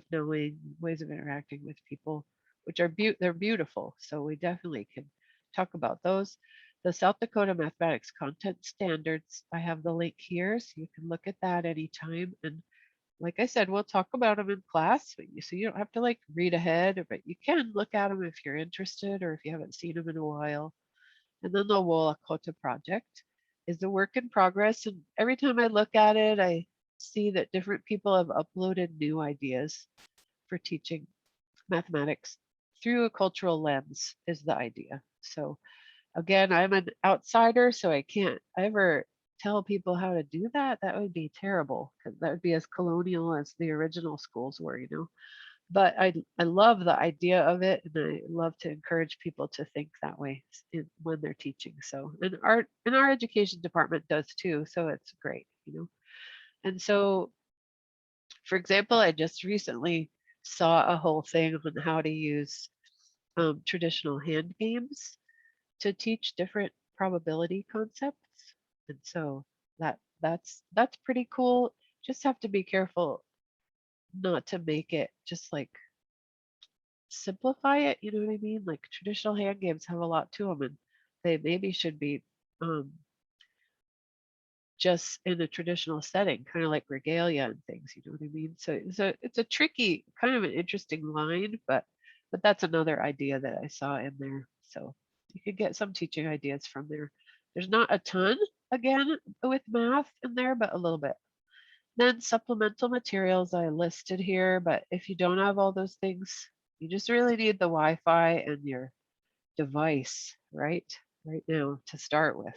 knowing, ways of interacting with people, which are they're beautiful. So we definitely can talk about those. The South Dakota Mathematics Content Standards, I have the link here, so you can look at that anytime. And like I said, we'll talk about them in class, so you don't have to like read ahead, but you can look at them if you're interested or if you haven't seen them in a while. And then the Wolakota project is a work in progress. And every time I look at it, I see that different people have uploaded new ideas for teaching mathematics through a cultural lens is the idea. So again, I'm an outsider, so I can't ever tell people how to do that. That would be terrible because that would be as colonial as the original schools were, you know. But I love the idea of it, and I love to encourage people to think that way when they're teaching. So, and our education department does too. So it's great, you know. And so, for example, I just recently saw a whole thing on how to use traditional hand games to teach different probability concepts. And so that's pretty cool. Just have to be careful not to make it just like simplify it, you know what I mean? Like traditional hand games have a lot to them, and they maybe should be um, just in a traditional setting, kind of like regalia and things, you know what I mean? So it's a tricky, kind of an interesting line, but that's another idea that I saw in there. So you could get some teaching ideas from there. There's not a ton again with math in there, but a little bit. Then supplemental materials I listed here, but if you don't have all those things, you just really need the Wi-Fi and your device, right now to start with.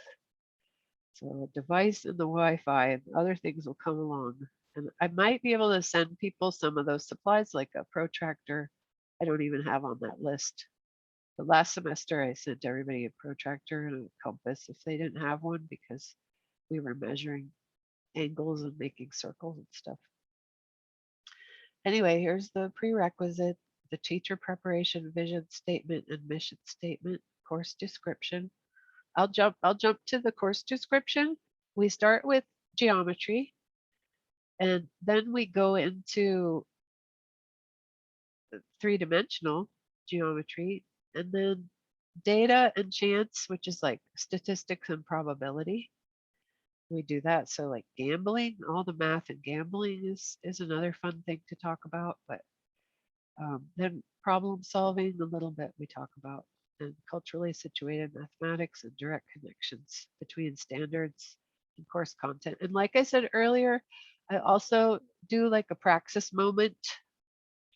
So a device and the Wi-Fi and other things will come along. And I might be able to send people some of those supplies like a protractor. I don't even have on that list. But last semester I sent everybody a protractor and a compass if they didn't have one because we were measuring angles and making circles and stuff. Anyway, here's the prerequisite, the teacher preparation, vision statement, and mission statement, course description. I'll jump to the course description. We start with geometry, and then we go into three-dimensional geometry, and then data and chance, which is like statistics and probability. We do that. So like gambling, all the math and gambling is another fun thing to talk about. But then problem solving a little bit we talk about, and culturally situated mathematics and direct connections between standards and course content. And like I said earlier, I also do like a praxis moment,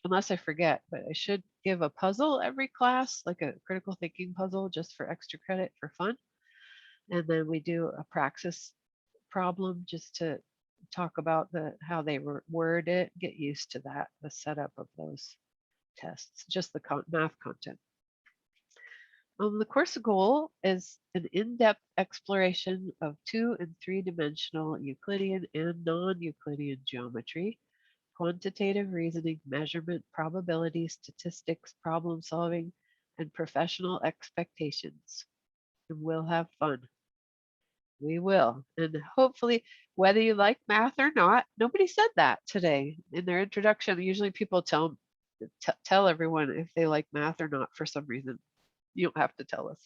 unless I forget, but I should give a puzzle every class, like a critical thinking puzzle just for extra credit for fun. And then we do a praxis problem just to talk about how they word it, get used to that, the setup of those tests, just the math content. The course goal is an in-depth exploration of 2- and 3-dimensional Euclidean and non-Euclidean geometry, quantitative reasoning, measurement, probability, statistics, problem solving, and professional expectations. And we'll have fun. We will. And hopefully, whether you like math or not, nobody said that today in their introduction. Usually people tell everyone if they like math or not for some reason. You don't have to tell us.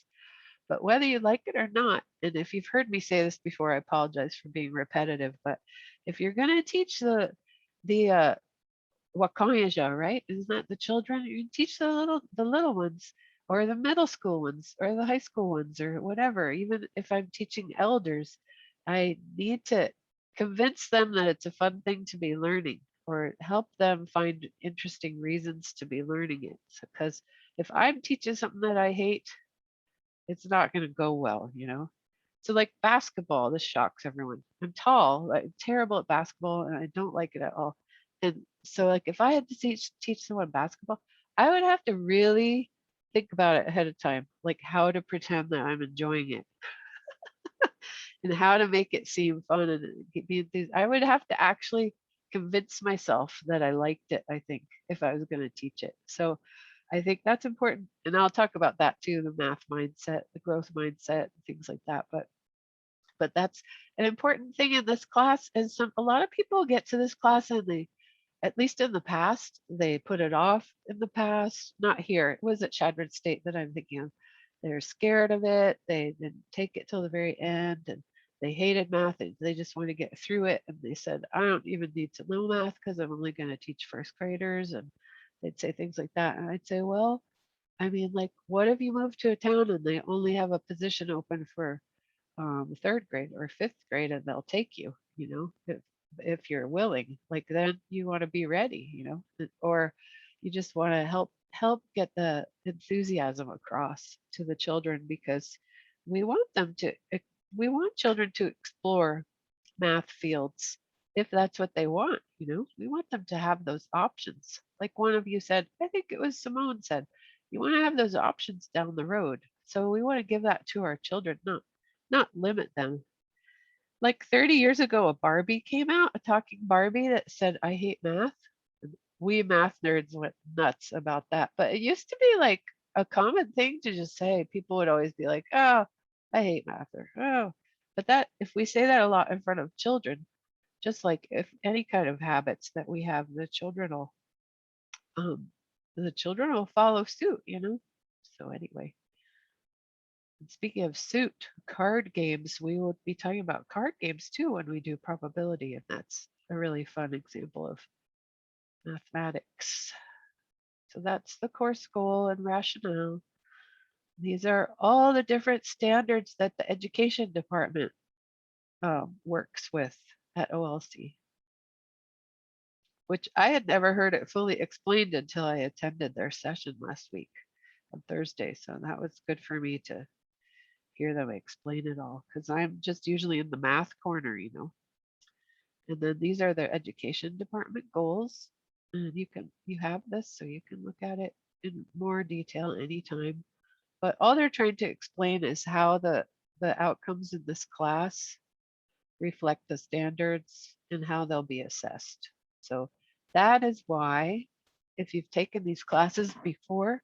But whether you like it or not, and if you've heard me say this before, I apologize for being repetitive, but if you're going to teach the Wakanya, right? Isn't that the children? You can teach the little ones, or the middle school ones, or the high school ones, or whatever. Even if I'm teaching elders, I need to convince them that it's a fun thing to be learning, or help them find interesting reasons to be learning it. Because if I'm teaching something that I hate, it's not going to go well, you know? So like basketball, this shocks everyone. I'm tall, like terrible at basketball, and I don't like it at all. And so like if I had to teach someone basketball, I would have to really think about it ahead of time, like how to pretend that I'm enjoying it and how to make it seem fun and be enthused. I would have to actually convince myself that I liked it, I think, if I was going to teach it. So I think that's important. And I'll talk about that too, the math mindset, the growth mindset, things like that. But that's an important thing in this class. And a lot of people get to this class and they, at least in the past, they put it off in the past. Not here. It was at Chadron State that I'm thinking of. They're scared of it. They didn't take it till the very end, and they hated math. They just want to get through it. And they said, I don't even need to know math because I'm only going to teach first graders. And they'd say things like that. And I'd say, well, I mean, like, what if you move to a town and they only have a position open for third grade or fifth grade, and they'll take you, you know, if you're willing. Like then you want to be ready, you know, or you just want to help get the enthusiasm across to the children, because we want them to we want children to explore math fields if that's what they want, you know. We want them to have those options. Like one of you said, I think it was Simone said, you want to have those options down the road. So we want to give that to our children, not limit them. Like 30 years ago, a Barbie came out, a talking Barbie that said, I hate math. And we math nerds went nuts about that. But it used to be like a common thing to just say. People would always be like, oh, I hate math, or oh. But that, if we say that a lot in front of children, just like if any kind of habits that we have, um, the children will follow suit, you know? So anyway. And speaking of suit, card games, we will be talking about card games too when we do probability, and that's a really fun example of mathematics. So that's the course goal and rationale. These are all the different standards that the education department works with at OLC, which I had never heard it fully explained until I attended their session last week on Thursday. So that was good for me to hear them explain it all, because I'm just usually in the math corner, you know. And then these are the education department goals. And you have this, so you can look at it in more detail anytime. But all they're trying to explain is how the outcomes in this class reflect the standards and how they'll be assessed. So that is why, if you've taken these classes before,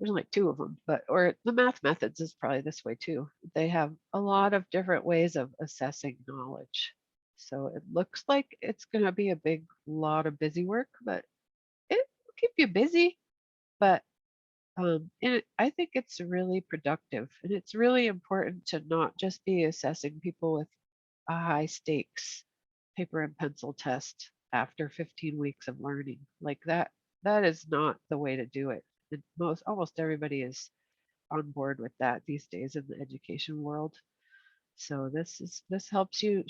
there's only two of them, or the math methods is probably this way too. They have a lot of different ways of assessing knowledge. So it looks like it's going to be a big lot of busy work, but it will keep you busy. But I think it's really productive, and it's really important to not just be assessing people with a high stakes paper and pencil test after 15 weeks of learning. Like that is not the way to do it. Almost everybody is on board with that these days in the education world. So this helps you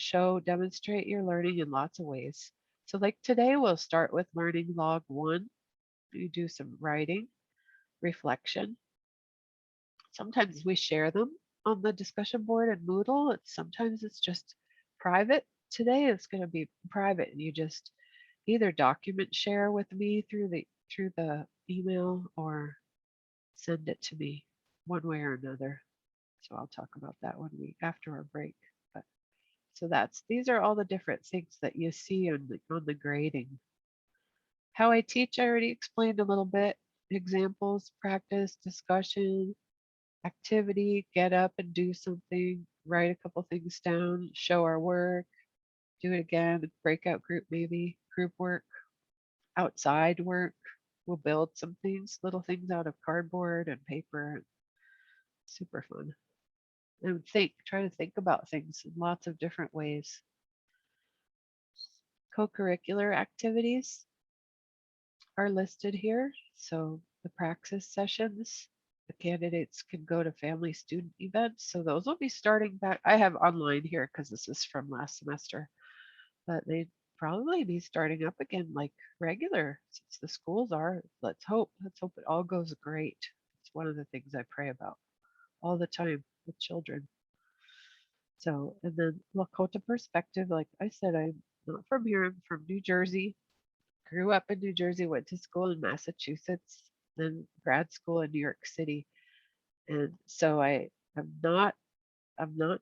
demonstrate your learning in lots of ways. So like today we'll start with learning log 1. You do some writing, reflection. Sometimes we share them on the discussion board in Moodle, and sometimes it's just private. Today it's going to be private, and you just either document share with me through the email or send it to me one way or another. So I'll talk about that after our break. But so these are all the different things that you see on the grading. How I teach, I already explained a little bit. Examples, practice, discussion, activity, get up and do something, write a couple things down, show our work, do it again, breakout group maybe, group work, outside work. We'll build some things, little things out of cardboard and paper. Super fun. And try to think about things in lots of different ways. Co-curricular activities are listed here. So the praxis sessions, the candidates can go to family student events. So those will be starting back. I have online here because this is from last semester, but probably be starting up again like regular since the schools are. Let's hope. Let's hope it all goes great. It's one of the things I pray about all the time with children. So, and then Lakota perspective, like I said, I'm not from here. I'm from New Jersey. Grew up in New Jersey, went to school in Massachusetts, then grad school in New York City. And so I'm not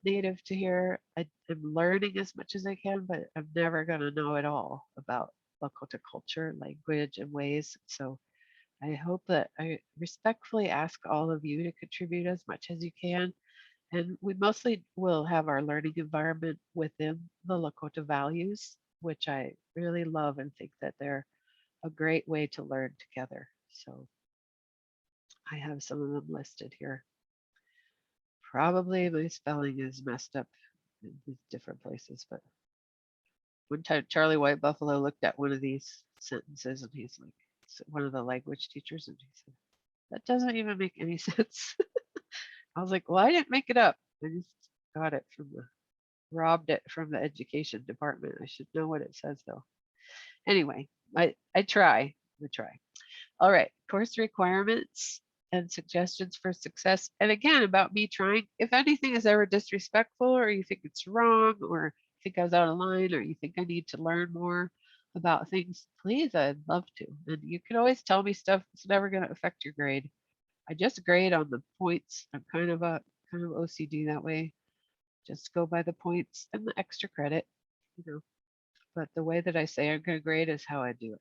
native to here. I'm learning as much as I can, but I'm never going to know it all about Lakota culture, language, and ways. So I hope that I respectfully ask all of you to contribute as much as you can. And we mostly will have our learning environment within the Lakota values, which I really love and think that they're a great way to learn together. So I have some of them listed here. Probably my spelling is messed up in these different places, but one time Charlie White Buffalo looked at one of these sentences and he's like, one of the language teachers, and he said, that doesn't even make any sense. I was like, well, I didn't make it up. I just got it robbed it from the education department. I should know what it says though. Anyway, I try. All right, course requirements and suggestions for success. And again, about me trying, if anything is ever disrespectful or you think it's wrong or think I was out of line or you think I need to learn more about things, please, I'd love to. And you can always tell me stuff that's never going to affect your grade. I just grade on the points. I'm kind of OCD that way. Just go by the points and the extra credit, you know. But the way that I say I'm going to grade is how I do it.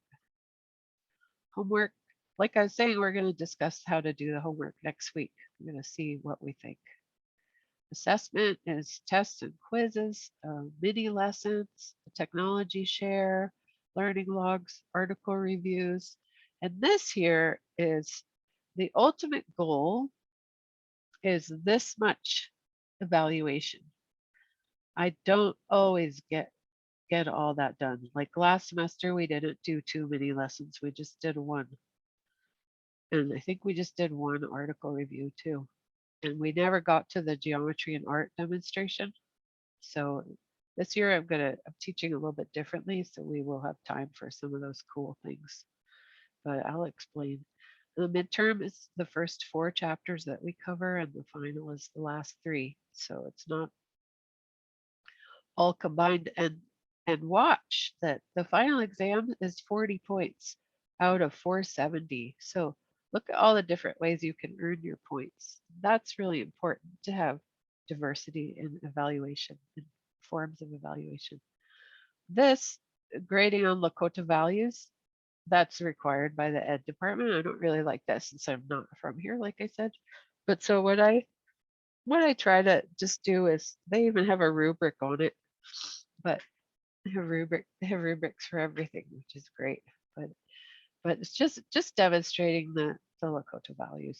Homework, like I was saying, we're going to discuss how to do the homework next week. We're going to see what we think. Assessment is tests and quizzes, mini lessons, technology share, learning logs, article reviews. And this here is the ultimate goal is this much evaluation. I don't always get all that done. Like last semester, we didn't do too many lessons. We just did one. And I think we just did one article review too. And we never got to the geometry and art demonstration. So this year I'm teaching a little bit differently. So we will have time for some of those cool things. But I'll explain. The midterm is the first 4 chapters that we cover, and the final is the last 3. So it's not all combined. And watch that the final exam is 40 points out of 470. So look at all the different ways you can earn your points. That's really important to have diversity in evaluation and forms of evaluation. This grading on Lakota values, that's required by the ed department. I don't really like that since I'm not from here, like I said. But so what I try to just do is they even have a rubric on it, but they have rubrics for everything, which is great. But it's just demonstrating the Lakota values,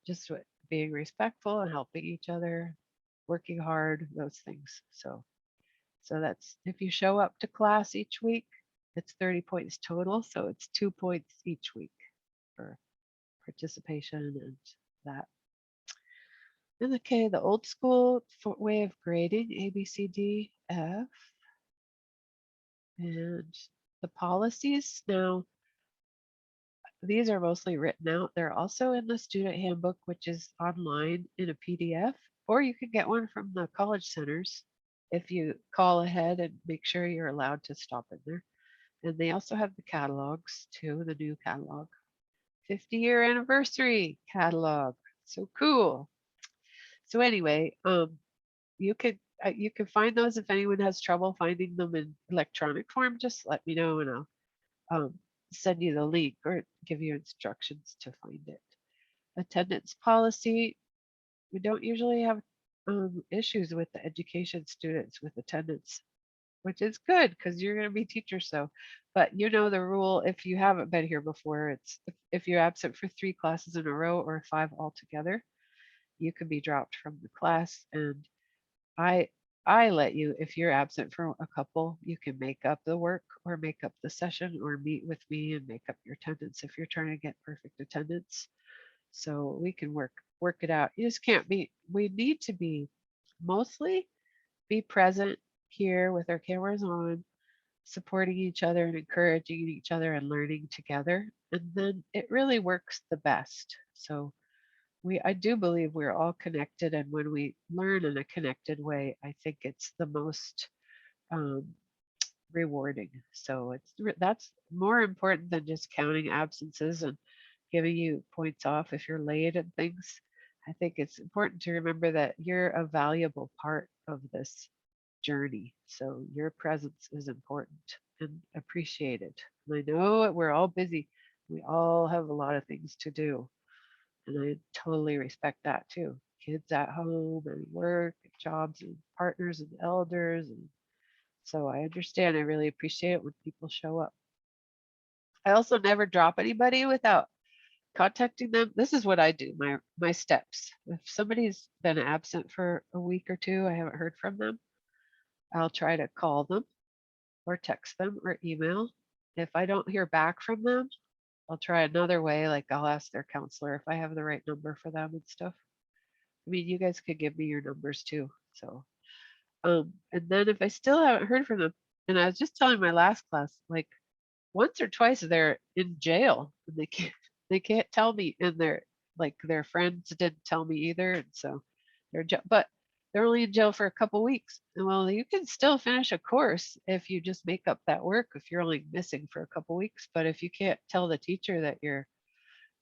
just being respectful and helping each other, working hard, those things. So that's if you show up to class each week, it's 30 points total. So it's 2 points each week for participation and that. And okay, the old school way of grading, A, B, C, D, F. And the policies, now these are mostly written out. They're also in the student handbook, which is online in a PDF, or you can get one from the college centers if you call ahead and make sure you're allowed to stop in there. And they also have the catalogs too, the new catalog. 50-year anniversary catalog. So cool. So anyway, you can find those. If anyone has trouble finding them in electronic form, just let me know and I'll send you the link or give you instructions to find it. Attendance policy. We don't usually have issues with the education students with attendance, which is good because you're going to be teachers. So, but you know the rule, if you haven't been here before, it's if you're absent for 3 classes in a row or 5 altogether, you can be dropped from the class. And I let you, if you're absent for a couple, you can make up the work or make up the session or meet with me and make up your attendance if you're trying to get perfect attendance. So we can work it out. You just can't be, we need to be mostly be present here with our cameras on, supporting each other and encouraging each other and learning together. And then it really works the best. So I do believe we're all connected. And when we learn in a connected way, I think it's the most um, rewarding. So that's more important than just counting absences and giving you points off if you're late and things. I think it's important to remember that you're a valuable part of this journey. So your presence is important and appreciated. And I know we're all busy. We all have a lot of things to do. And I totally respect that too. Kids at home and work, and jobs and partners and elders. And so I understand. I really appreciate it when people show up. I also never drop anybody without contacting them. This is what I do, my steps. If somebody's been absent for a week or two, I haven't heard from them, I'll try to call them or text them or email. If I don't hear back from them, I'll try another way, like I'll ask their counselor if I have the right number for them and stuff. I mean, you guys could give me your numbers too. So, and then if I still haven't heard from them, and I was just telling my last class, like once or twice they're in jail and they can't tell me, and they're like their friends didn't tell me either, and so but they're only in jail for a couple weeks. And well, you can still finish a course if you just make up that work if you're only missing for a couple weeks. But if you can't tell the teacher that you're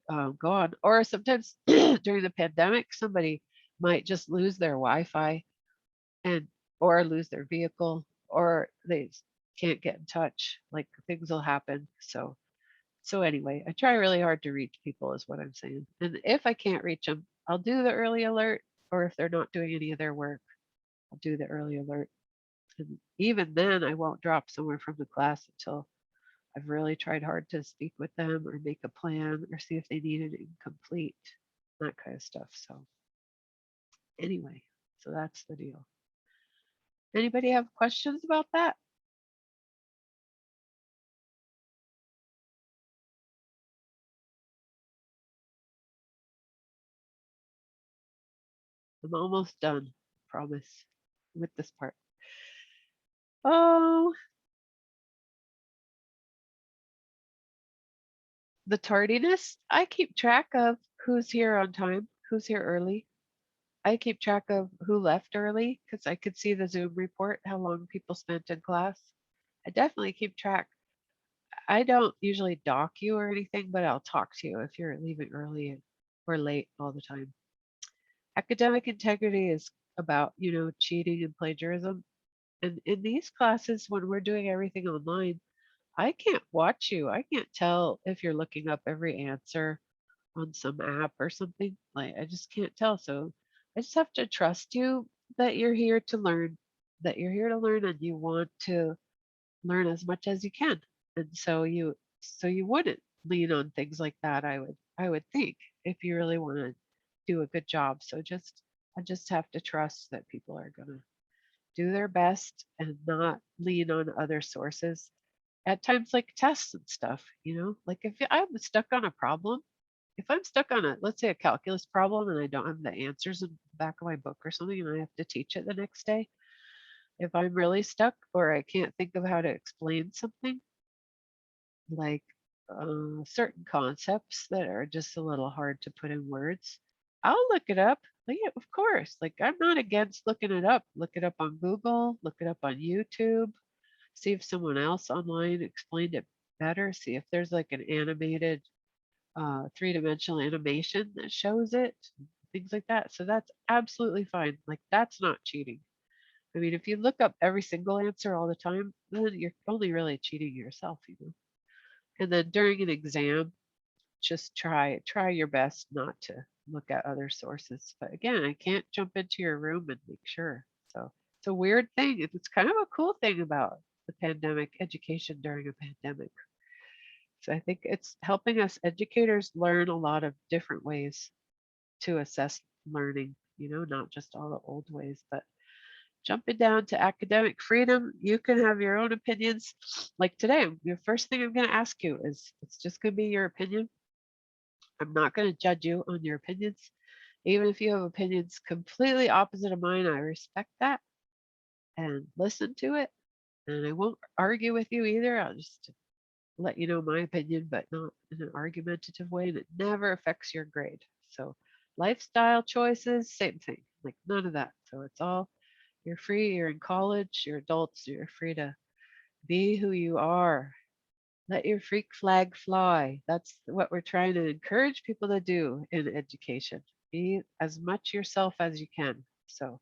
gone, or sometimes during the pandemic, somebody might just lose their Wi-Fi and or lose their vehicle, or they can't get in touch. Like things will happen. So anyway, I try really hard to reach people is what I'm saying. And if I can't reach them, I'll do the early alert, or if they're not doing any of their work, I'll do the early alert. And even then, I won't drop someone from the class until I've really tried hard to speak with them or make a plan or see if they need it incomplete, that kind of stuff. So anyway, so that's the deal. Anybody have questions about that? I'm almost done, promise, with this part. Oh, the tardiness, I keep track of who's here on time, who's here early. I keep track of who left early because I could see the Zoom report, how long people spent in class. I definitely keep track. I don't usually dock you or anything, but I'll talk to you if you're leaving early or late all the time. Academic integrity is about, cheating and plagiarism. And in these classes, when we're doing everything online, I can't watch you. I can't tell if you're looking up every answer on some app or something. Like, I just can't tell. So I just have to trust you that you're here to learn, and you want to learn as much as you can. And so you wouldn't lean on things like that, I would think, if you really want to do a good job. So I just have to trust that people are going to do their best and not lean on other sources at times, like tests and stuff. Like if I'm stuck on a problem, if I'm stuck on let's say a calculus problem, and I don't have the answers in the back of my book or something, and I have to teach it the next day, if I'm really stuck or I can't think of how to explain something, like certain concepts that are just a little hard to put in words, I'll look it up. Like, yeah, of course. Like, I'm not against looking it up. Look it up on Google, look it up on YouTube, see if someone else online explained it better, see if there's like an animated three-dimensional animation that shows it, things like that. So that's absolutely fine. Like, that's not cheating. I mean, if you look up every single answer all the time, then you're only really cheating yourself. And then during an exam, just try your best not to look at other sources. But again, I can't jump into your room and make sure. So it's a weird thing. It's kind of a cool thing about the pandemic, education during a pandemic. So I think it's helping us educators learn a lot of different ways to assess learning, not just all the old ways. But jumping down to academic freedom, you can have your own opinions. Like today, the first thing I'm going to ask you is, it's just going to be your opinion. I'm not going to judge you on your opinions. Even if you have opinions completely opposite of mine, I respect that and listen to it And I won't argue with you either. I'll just let you know my opinion, but not in an argumentative way. And it never affects your grade. So lifestyle choices, same thing. Like none of that. So it's all, you're free. You're in college. You're adults. You're free to be who you are. Let your freak flag fly. That's what we're trying to encourage people to do in education. Be as much yourself as you can. So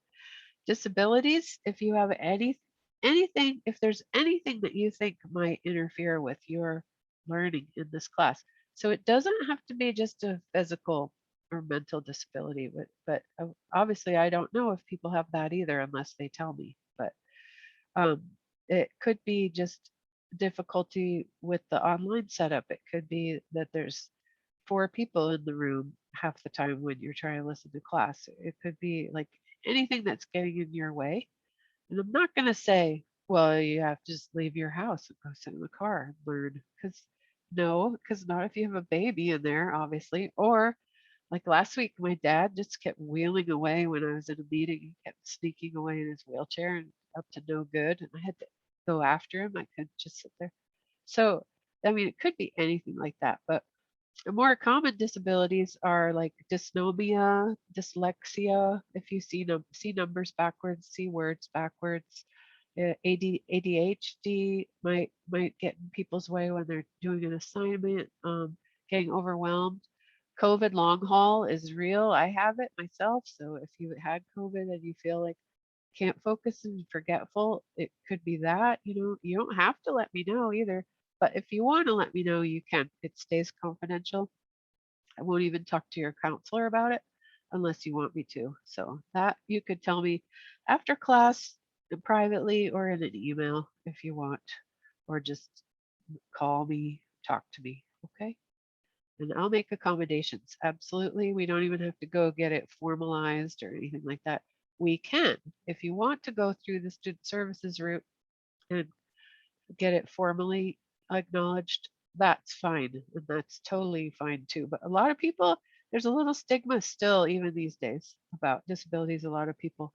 disabilities, if you have anything, if there's anything that you think might interfere with your learning in this class. So it doesn't have to be just a physical or mental disability, but obviously I don't know if people have that either unless they tell me. But um, it could be just difficulty with the online setup. It could be that there's 4 people in the room half the time when you're trying to listen to class. It could be like anything that's getting in your way. And I'm not going to say, well, you have to just leave your house and go sit in the car and learn. Because no, because not if you have a baby in there, obviously. Or like last week, my dad just kept wheeling away when I was in a meeting. He kept sneaking away in his wheelchair and up to no good. And I had to go after him. I couldn't just sit there. So, I mean, it could be anything like that. But the more common disabilities are like dysnomia, dyslexia, if you see numbers backwards, see words backwards. ADHD might get in people's way when they're doing an assignment, getting overwhelmed. COVID long haul is real. I have it myself. So if you had COVID and you feel like can't focus and forgetful, it could be that. You don't have to let me know either. But if you want to let me know, you can. It stays confidential. I won't even talk to your counselor about it unless you want me to. So that you could tell me after class privately or in an email if you want, or just call me, talk to me. Okay. And I'll make accommodations. Absolutely. We don't even have to go get it formalized or anything like that. We can, if you want to go through the student services route and get it formally acknowledged, that's fine. And that's totally fine too. But a lot of people, there's a little stigma still, even these days, about disabilities. A lot of people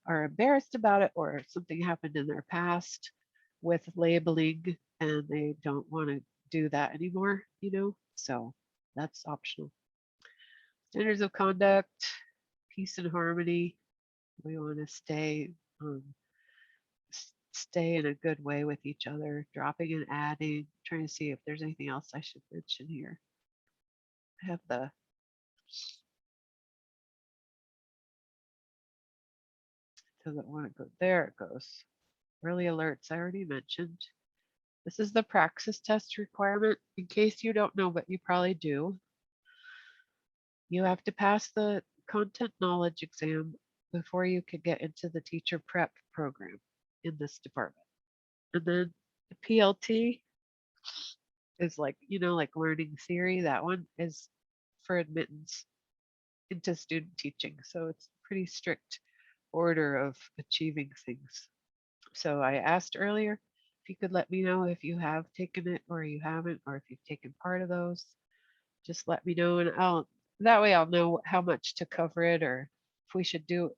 are embarrassed about it, or something happened in their past with labeling and they don't want to do that anymore. So that's optional. Standards of conduct, peace and harmony. We want to um, stay in a good way with each other, dropping and adding, trying to see if there's anything else I should mention here. I have doesn't want to go, there it goes. Early alerts, I already mentioned. This is the praxis test requirement. In case you don't know, but you probably do, you have to pass the content knowledge exam before you can get into the teacher prep program in this department. And then the PLT is like learning theory. That one is for admittance into student teaching. So it's pretty strict order of achieving things. So I asked earlier if you could let me know if you have taken it or you haven't, or if you've taken part of those. Just let me know, and that way I'll know how much to cover it, or if we should do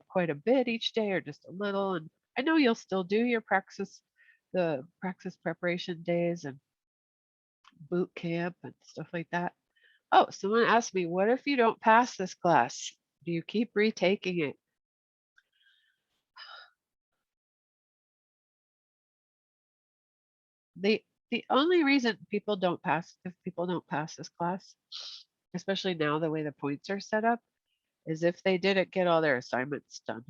quite a bit each day or just a little. And I know you'll still do your the praxis preparation days and boot camp and stuff like that. Oh, someone asked me, what if you don't pass this class? Do you keep retaking it? The only reason people don't pass, if people don't pass this class, especially now the way the points are set up, is if they didn't get all their assignments done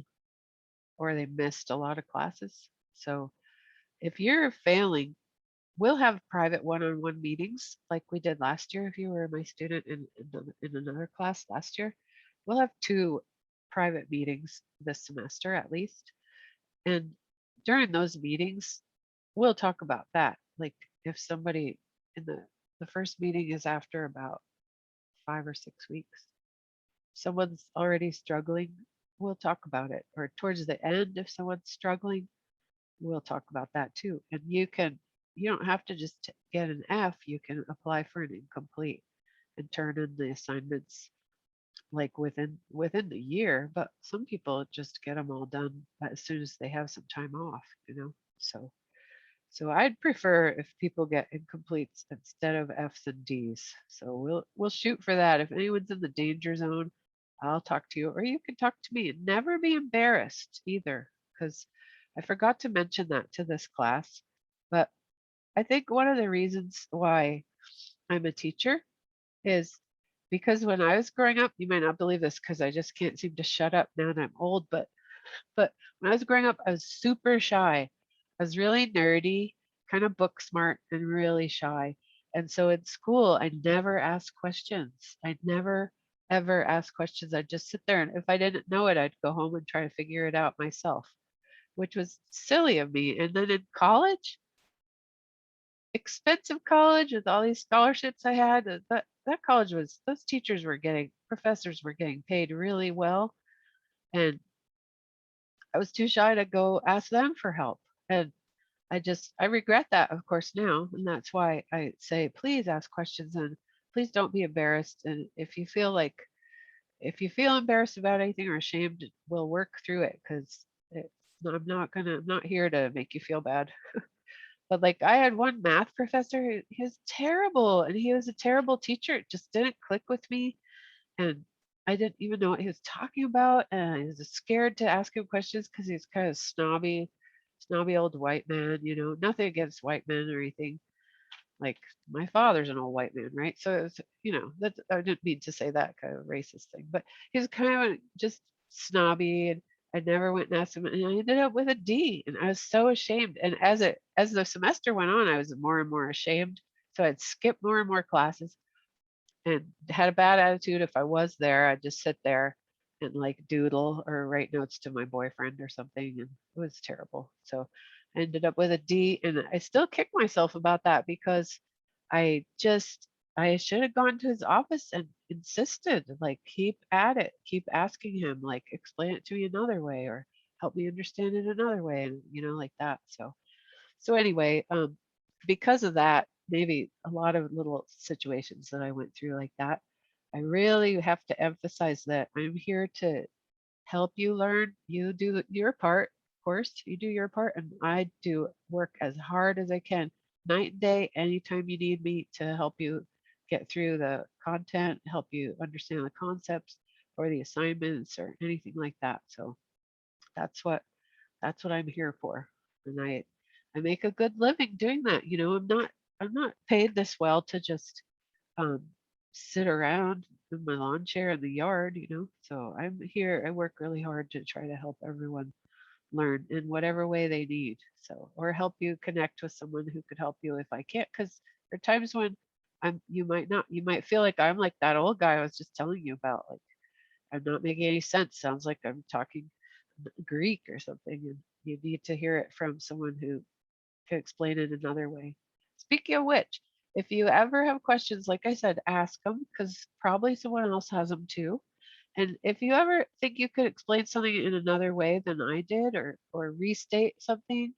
or they missed a lot of classes. So if you're failing, we'll have private one-on-one meetings like we did last year. If you were my student in another class last year, we'll have 2 private meetings this semester at least. And during those meetings, we'll talk about that. Like if somebody in the first meeting is after about 5 or 6 weeks, someone's already struggling, we'll talk about it. Or towards the end, if someone's struggling, we'll talk about that too. And you don't have to just get an F, you can apply for an incomplete and turn in the assignments like within the year. But some people just get them all done as soon as they have some time off. So So I'd prefer if people get incompletes instead of F's and D's. So we'll shoot for that. If anyone's in the danger zone, I'll talk to you, or you can talk to me. And never be embarrassed either, because I forgot to mention that to this class. But I think one of the reasons why I'm a teacher is because when I was growing up, you might not believe this because I just can't seem to shut up now that I'm old, but when I was growing up, I was super shy. I was really nerdy, kind of book smart, and really shy. And so in school, I never asked questions. I'd never ever ask questions. I'd just sit there, and if I didn't know it, I'd go home and try to figure it out myself, which was silly of me. And then in college, expensive college with all these scholarships I had, that college was, those teachers were getting, professors were getting paid really well. And I was too shy to go ask them for help. And I regret that, of course, now. And that's why I say, please ask questions and please don't be embarrassed. And if you feel embarrassed about anything or ashamed, we'll work through it because I'm not here to make you feel bad. But like I had one math professor, he was terrible and he was a terrible teacher. It just didn't click with me. And I didn't even know what he was talking about. And I was just scared to ask him questions because he's kind of snobby old white man, nothing against white men or anything. Like my father's an old white man, right? So it was, that's, I didn't mean to say that kind of racist thing, but he was kind of just snobby and I never went and asked him and I ended up with a D and I was so ashamed. And as the semester went on, I was more and more ashamed. So I'd skip more and more classes and had a bad attitude. If I was there, I'd just sit there and like doodle or write notes to my boyfriend or something. And it was terrible. So I ended up with a D and I still kick myself about that because I just, I should have gone to his office and insisted, like, keep at it, keep asking him, like, explain it to me another way or help me understand it another way. And, like that. So anyway, because of that, maybe a lot of little situations that I went through like that, I really have to emphasize that I'm here to help you learn. You do your part, of course, you do your part, and I do work as hard as I can, night and day, anytime you need me to help you get through the content, help you understand the concepts or the assignments or anything like that. So that's what that's what I'm here for. And I make a good living doing that. I'm not paid this well to just um sit around in my lawn chair in the yard. So I'm here. I work really hard to try to help everyone learn in whatever way they need. So or help you connect with someone who could help you if I can't, because there are times when you might feel like I'm like that old guy I was just telling you about. Like I'm not making any sense. Sounds like I'm talking Greek or something, and you need to hear it from someone who can explain it another way. Speaking of which, if you ever have questions, like I said, ask them because probably someone else has them too. And if you ever think you could explain something in another way than I did, or restate something,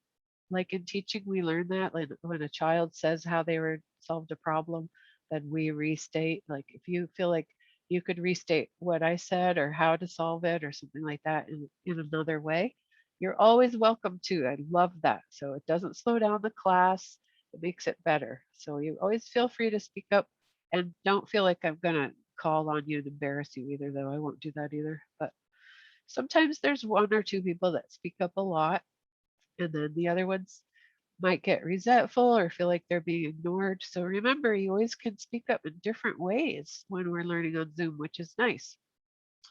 like in teaching, we learn that like when a child says how they were solved a problem, then we restate. Like if you feel like you could restate what I said or how to solve it or something like that in another way, you're always welcome to. I love that. So it doesn't slow down the class, it makes it better. So you always feel free to speak up and don't feel like I'm going to call on you and embarrass you either, though I won't do that either. But sometimes there's one or two people that speak up a lot and then the other ones might get resentful or feel like they're being ignored. So remember, you always can speak up in different ways when we're learning on Zoom, which is nice.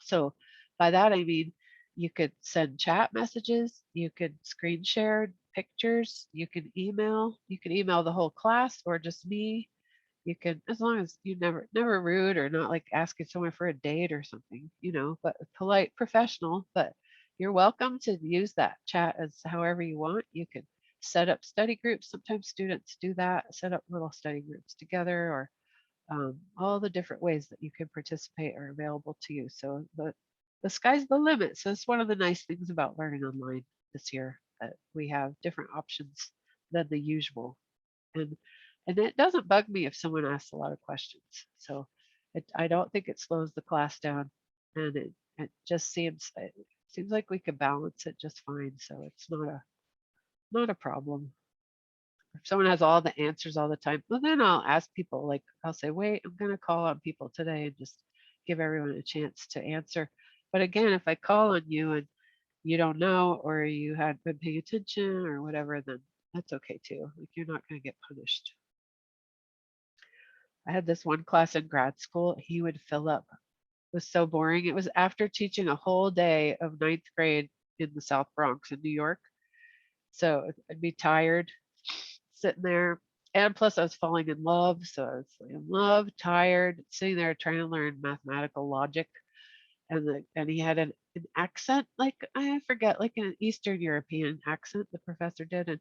So by that, I mean, you could send chat messages, you could screen share pictures, you can email the whole class or just me. You can, as long as you never rude or not like asking someone for a date or something, but polite, professional. But you're welcome to use that chat as however you want. You can set up study groups. Sometimes students do that, set up little study groups together, or all the different ways that you can participate are available to you. So the sky's the limit. So it's one of the nice things about learning online this year that we have different options than the usual. And it doesn't bug me if someone asks a lot of questions. So I don't think it slows the class down, and it just seems like we could balance it just fine. So it's not a problem. If someone has all the answers all the time, well, then I'll ask people, like, I'll say, wait, I'm going to call on people today and just give everyone a chance to answer. But again, if I call on you and you don't know, or you had been paying attention or whatever, then that's okay too. Like, you're not going to get punished. I had this one class in grad school, he would fill up. It was so boring. It was after teaching a whole day of ninth grade in the South Bronx in New York. So I'd be tired sitting there. And plus, I was falling in love. So I was in love, tired, sitting there trying to learn mathematical logic. And he had an accent, like, I forget, like an Eastern European accent, the professor did. And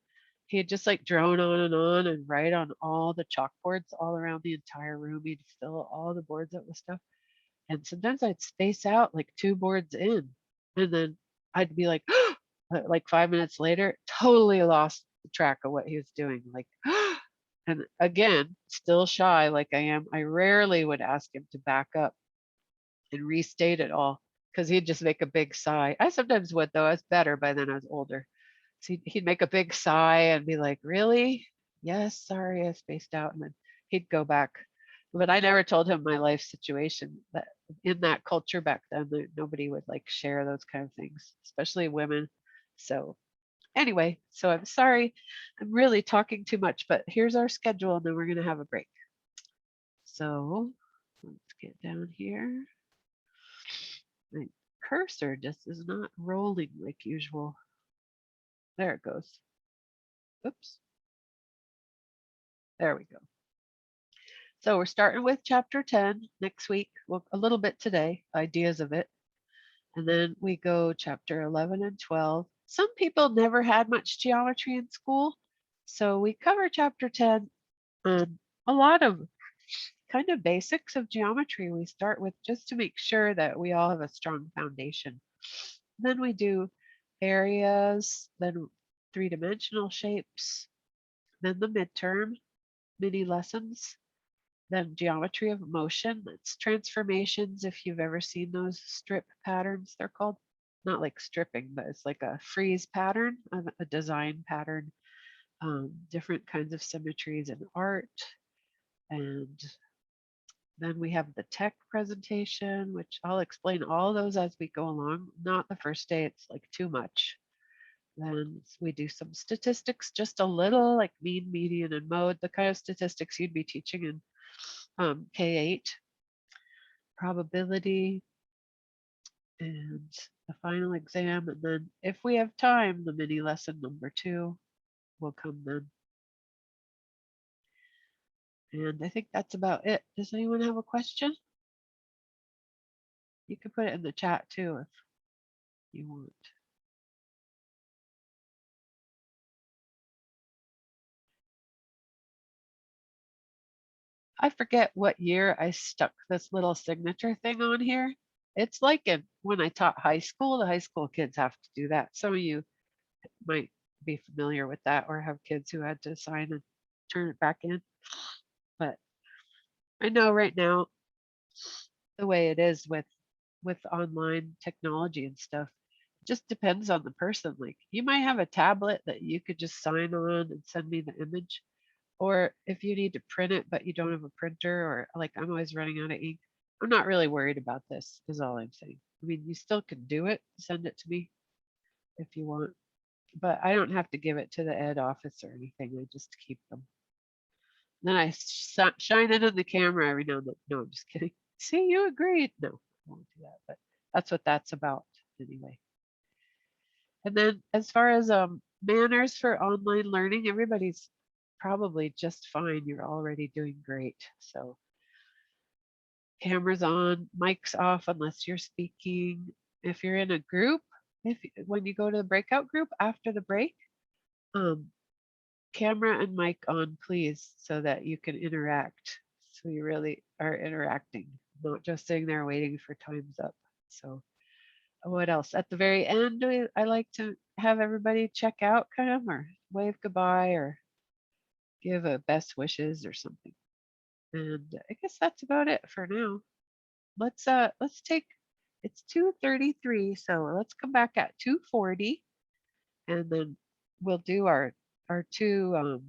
he had just like drone on and write on all the chalkboards all around the entire room. He'd fill all the boards up with stuff. And sometimes I'd space out like 2 boards in, and then I'd be like, like 5 minutes later, totally lost track of what he was doing. Like, and again, still shy like I am, I rarely would ask him to back up and restate it all, because he'd just make a big sigh. I sometimes would, though. I was better by then. I was older. So he'd make a big sigh and be like, really? Yes, sorry, I spaced out. And then he'd go back. But I never told him my life situation. That in that culture back then, nobody would like share those kind of things, especially women. So anyway, so I'm sorry. I'm really talking too much, but here's our schedule, and then we're going to have a break. So let's get down here. My cursor just is not rolling like usual. There it goes. Oops. There we go. So we're starting with chapter 10 next week. Well, a little bit today, ideas of it. And then we go chapter 11 and 12. Some people never had much geometry in school. So we cover chapter 10 and a lot of kind of basics of geometry we start with, just to make sure that we all have a strong foundation. Then we do areas, then 3-dimensional shapes, then the midterm, mini lessons, then geometry of motion. That's transformations. If you've ever seen those strip patterns, they're called. Not like stripping, but it's like a freeze pattern, a design pattern, different kinds of symmetries in art. And then we have the tech presentation, which I'll explain all those as we go along. Not the first day, it's like too much. Then we do some statistics, just a little, like mean, median, and mode, the kind of statistics you'd be teaching in K8. Probability, and the final exam. And then if we have time, the mini lesson number 2 will come then. And I think that's about it. Does anyone have a question? You can put it in the chat too if you want. I forget what year I stuck this little signature thing on here. It's like when I taught high school, the high school kids have to do that. Some of you might be familiar with that or have kids who had to sign and turn it back in. But I know right now, the way it is with online technology and stuff, just depends on the person. Like, you might have a tablet that you could just sign on and send me the image. Or if you need to print it, but you don't have a printer, or like I'm always running out of ink, I'm not really worried about this, is all I'm saying. I mean, you still can do it, send it to me if you want, but I don't have to give it to the ed office or anything. I just keep them. Then I shine it in the camera every now and then. No, I'm just kidding. See, you agreed. No, I won't do that, but that's what that's about anyway. And then as far as manners for online learning, everybody's probably just fine. You're already doing great. So cameras on, mics off unless you're speaking. If you're in a group, when you go to the breakout group after the break, camera and mic on, please, so that you can interact. So you really are interacting, not just sitting there waiting for time's up. So what else? At the very end, I like to have everybody check out kind of, or wave goodbye, or give a best wishes or something. And I guess that's about it for now. Let's take, it's 2:33, so let's come back at 2:40, and then we'll do our 2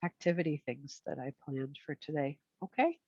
activity things that I planned for today. Okay.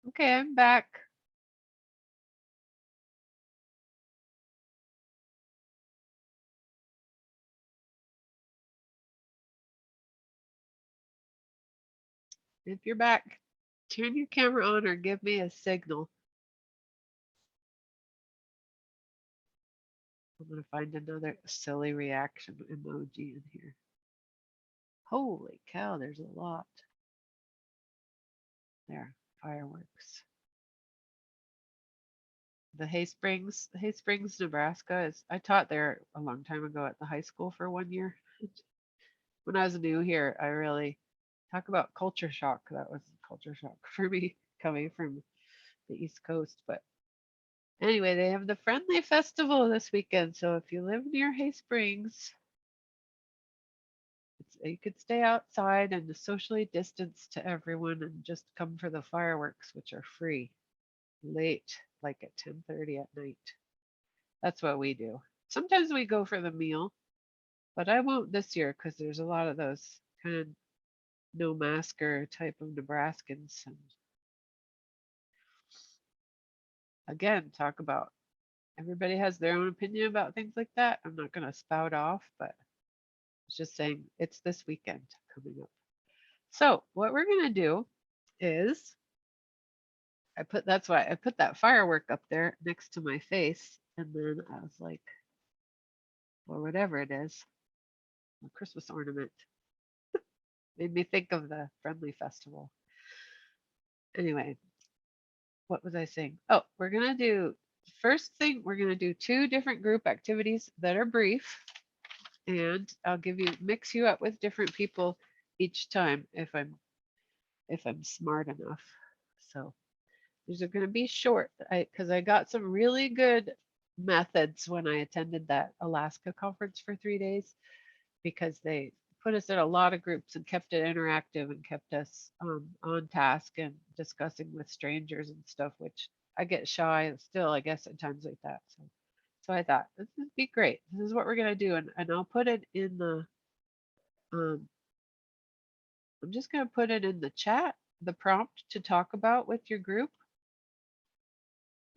Okay, I'm back. If you're back, turn your camera on or give me a signal. I'm gonna find another silly reaction emoji in here. Holy cow, there's a lot. There, fireworks. The Hay Springs, Nebraska is, I taught there a long time ago at the high school for 1 year. When I was new here, I really talk about culture shock. That was culture shock for me coming from the East Coast. But anyway, they have the Friendly Festival this weekend. So if you live near Hay Springs, you could stay outside and socially distance to everyone and just come for the fireworks, which are free late, like at 10:30 at night. That's what we do. Sometimes we go for the meal, but I won't this year because there's a lot of those kind of no masker type of Nebraskans. And again, talk about everybody has their own opinion about things like that. I'm not going to spout off, but it's just saying it's this weekend coming up. So what we're going to do is that's why I put that firework up there next to my face. And then I was like, or whatever it is, a Christmas ornament. Made me think of the Friendly Festival. Anyway, what was I saying? Oh, we're going to do, first thing, we're going to do 2 different group activities that are brief. And I'll mix you up with different people each time if I'm smart enough. So these are going to be short because I got some really good methods when I attended that Alaska conference for 3 days, because they put us in a lot of groups and kept it interactive and kept us on task and discussing with strangers and stuff, which I get shy still, I guess, at times like that. So I thought this would be great. This is what we're gonna do, and I'll put it in the I'm just gonna put it in the chat, the prompt to talk about with your group,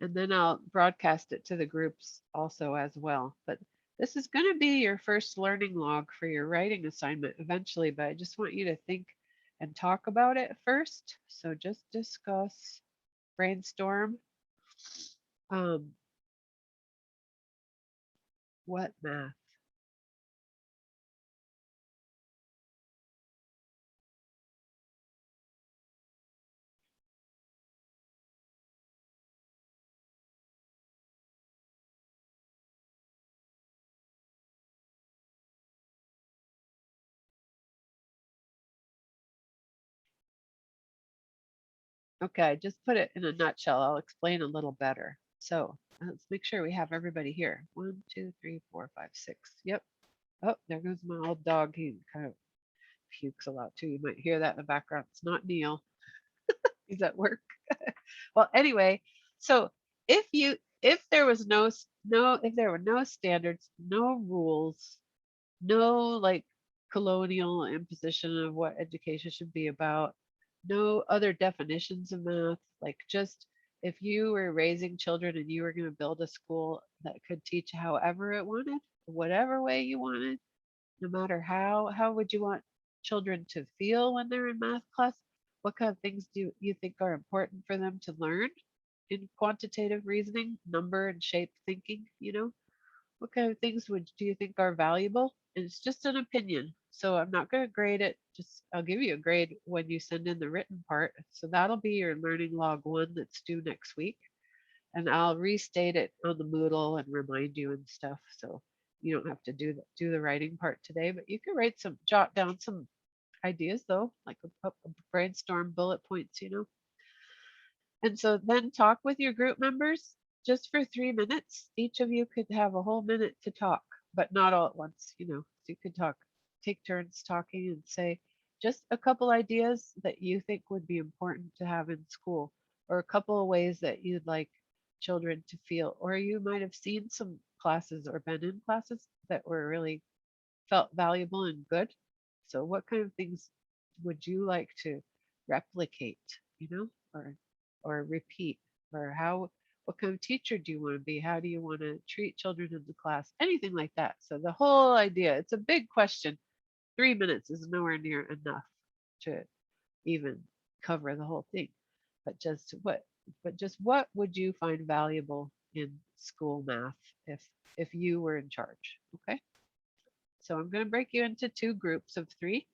and then I'll broadcast it to the groups also as well. But this is going to be your first learning log for your writing assignment eventually, but I just want you to think and talk about it first. So just discuss, brainstorm. What math? Okay, I just put it in a nutshell. I'll explain a little better. So let's make sure we have everybody here. 1, 2, 3, 4, 5, 6. Yep. Oh, there goes my old dog. He kind of pukes a lot too. You might hear that in the background. It's not Neil. He's at work. Well, anyway, so if there was if there were no standards, no rules, no like colonial imposition of what education should be about, no other definitions of math, like just if you were raising children and you were going to build a school that could teach however it wanted, whatever way you wanted, no matter how would you want children to feel when they're in math class? What kind of things do you think are important for them to learn in quantitative reasoning, number and shape thinking, what kind of things do you think are valuable? And it's just an opinion. So I'm not going to grade it. Just I'll give you a grade when you send in the written part. So that'll be your learning log 1 that's due next week. And I'll restate it on the Moodle and remind you and stuff. So you don't have to do the writing part today, but you can jot down some ideas though, like a brainstorm bullet points, And so then talk with your group members just for 3 minutes. Each of you could have a whole minute to talk, but not all at once, So you could take turns talking and say just a couple ideas that you think would be important to have in school, or a couple of ways that you'd like children to feel, or you might have seen some classes or been in classes that were really felt valuable and good. So what kind of things would you like to replicate, or or repeat, or what kind of teacher do you want to be? How do you want to treat children in the class? Anything like that. So the whole idea, it's a big question. 3 minutes is nowhere near enough to even cover the whole thing. But just what would you find valuable in school math if you were in charge? Okay. So I'm going to break you into 2 groups of 3.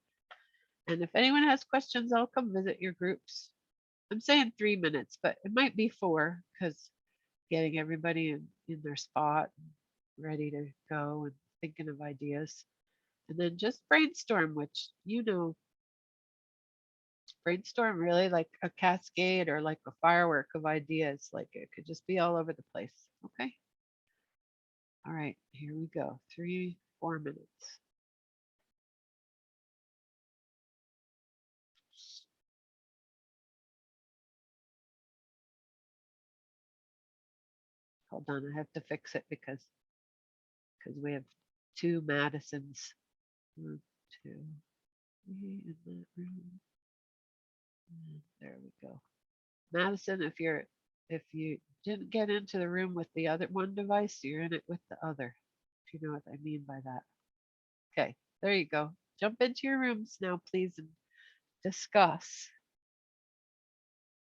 And if anyone has questions, I'll come visit your groups. I'm saying 3 minutes, but it might be 4 because getting everybody in their spot, ready to go and thinking of ideas. And then just brainstorm, which, brainstorm really like a cascade or like a firework of ideas. Like it could just be all over the place. Okay. All right, here we go. 4 minutes. Hold on, I have to fix it because we have 2 Madisons. 1, 2, 3 in that room. And there we go. Madison, if you didn't get into the room with the other one device, you're in it with the other. If you know what I mean by that. Okay, there you go. Jump into your rooms now, please, and discuss.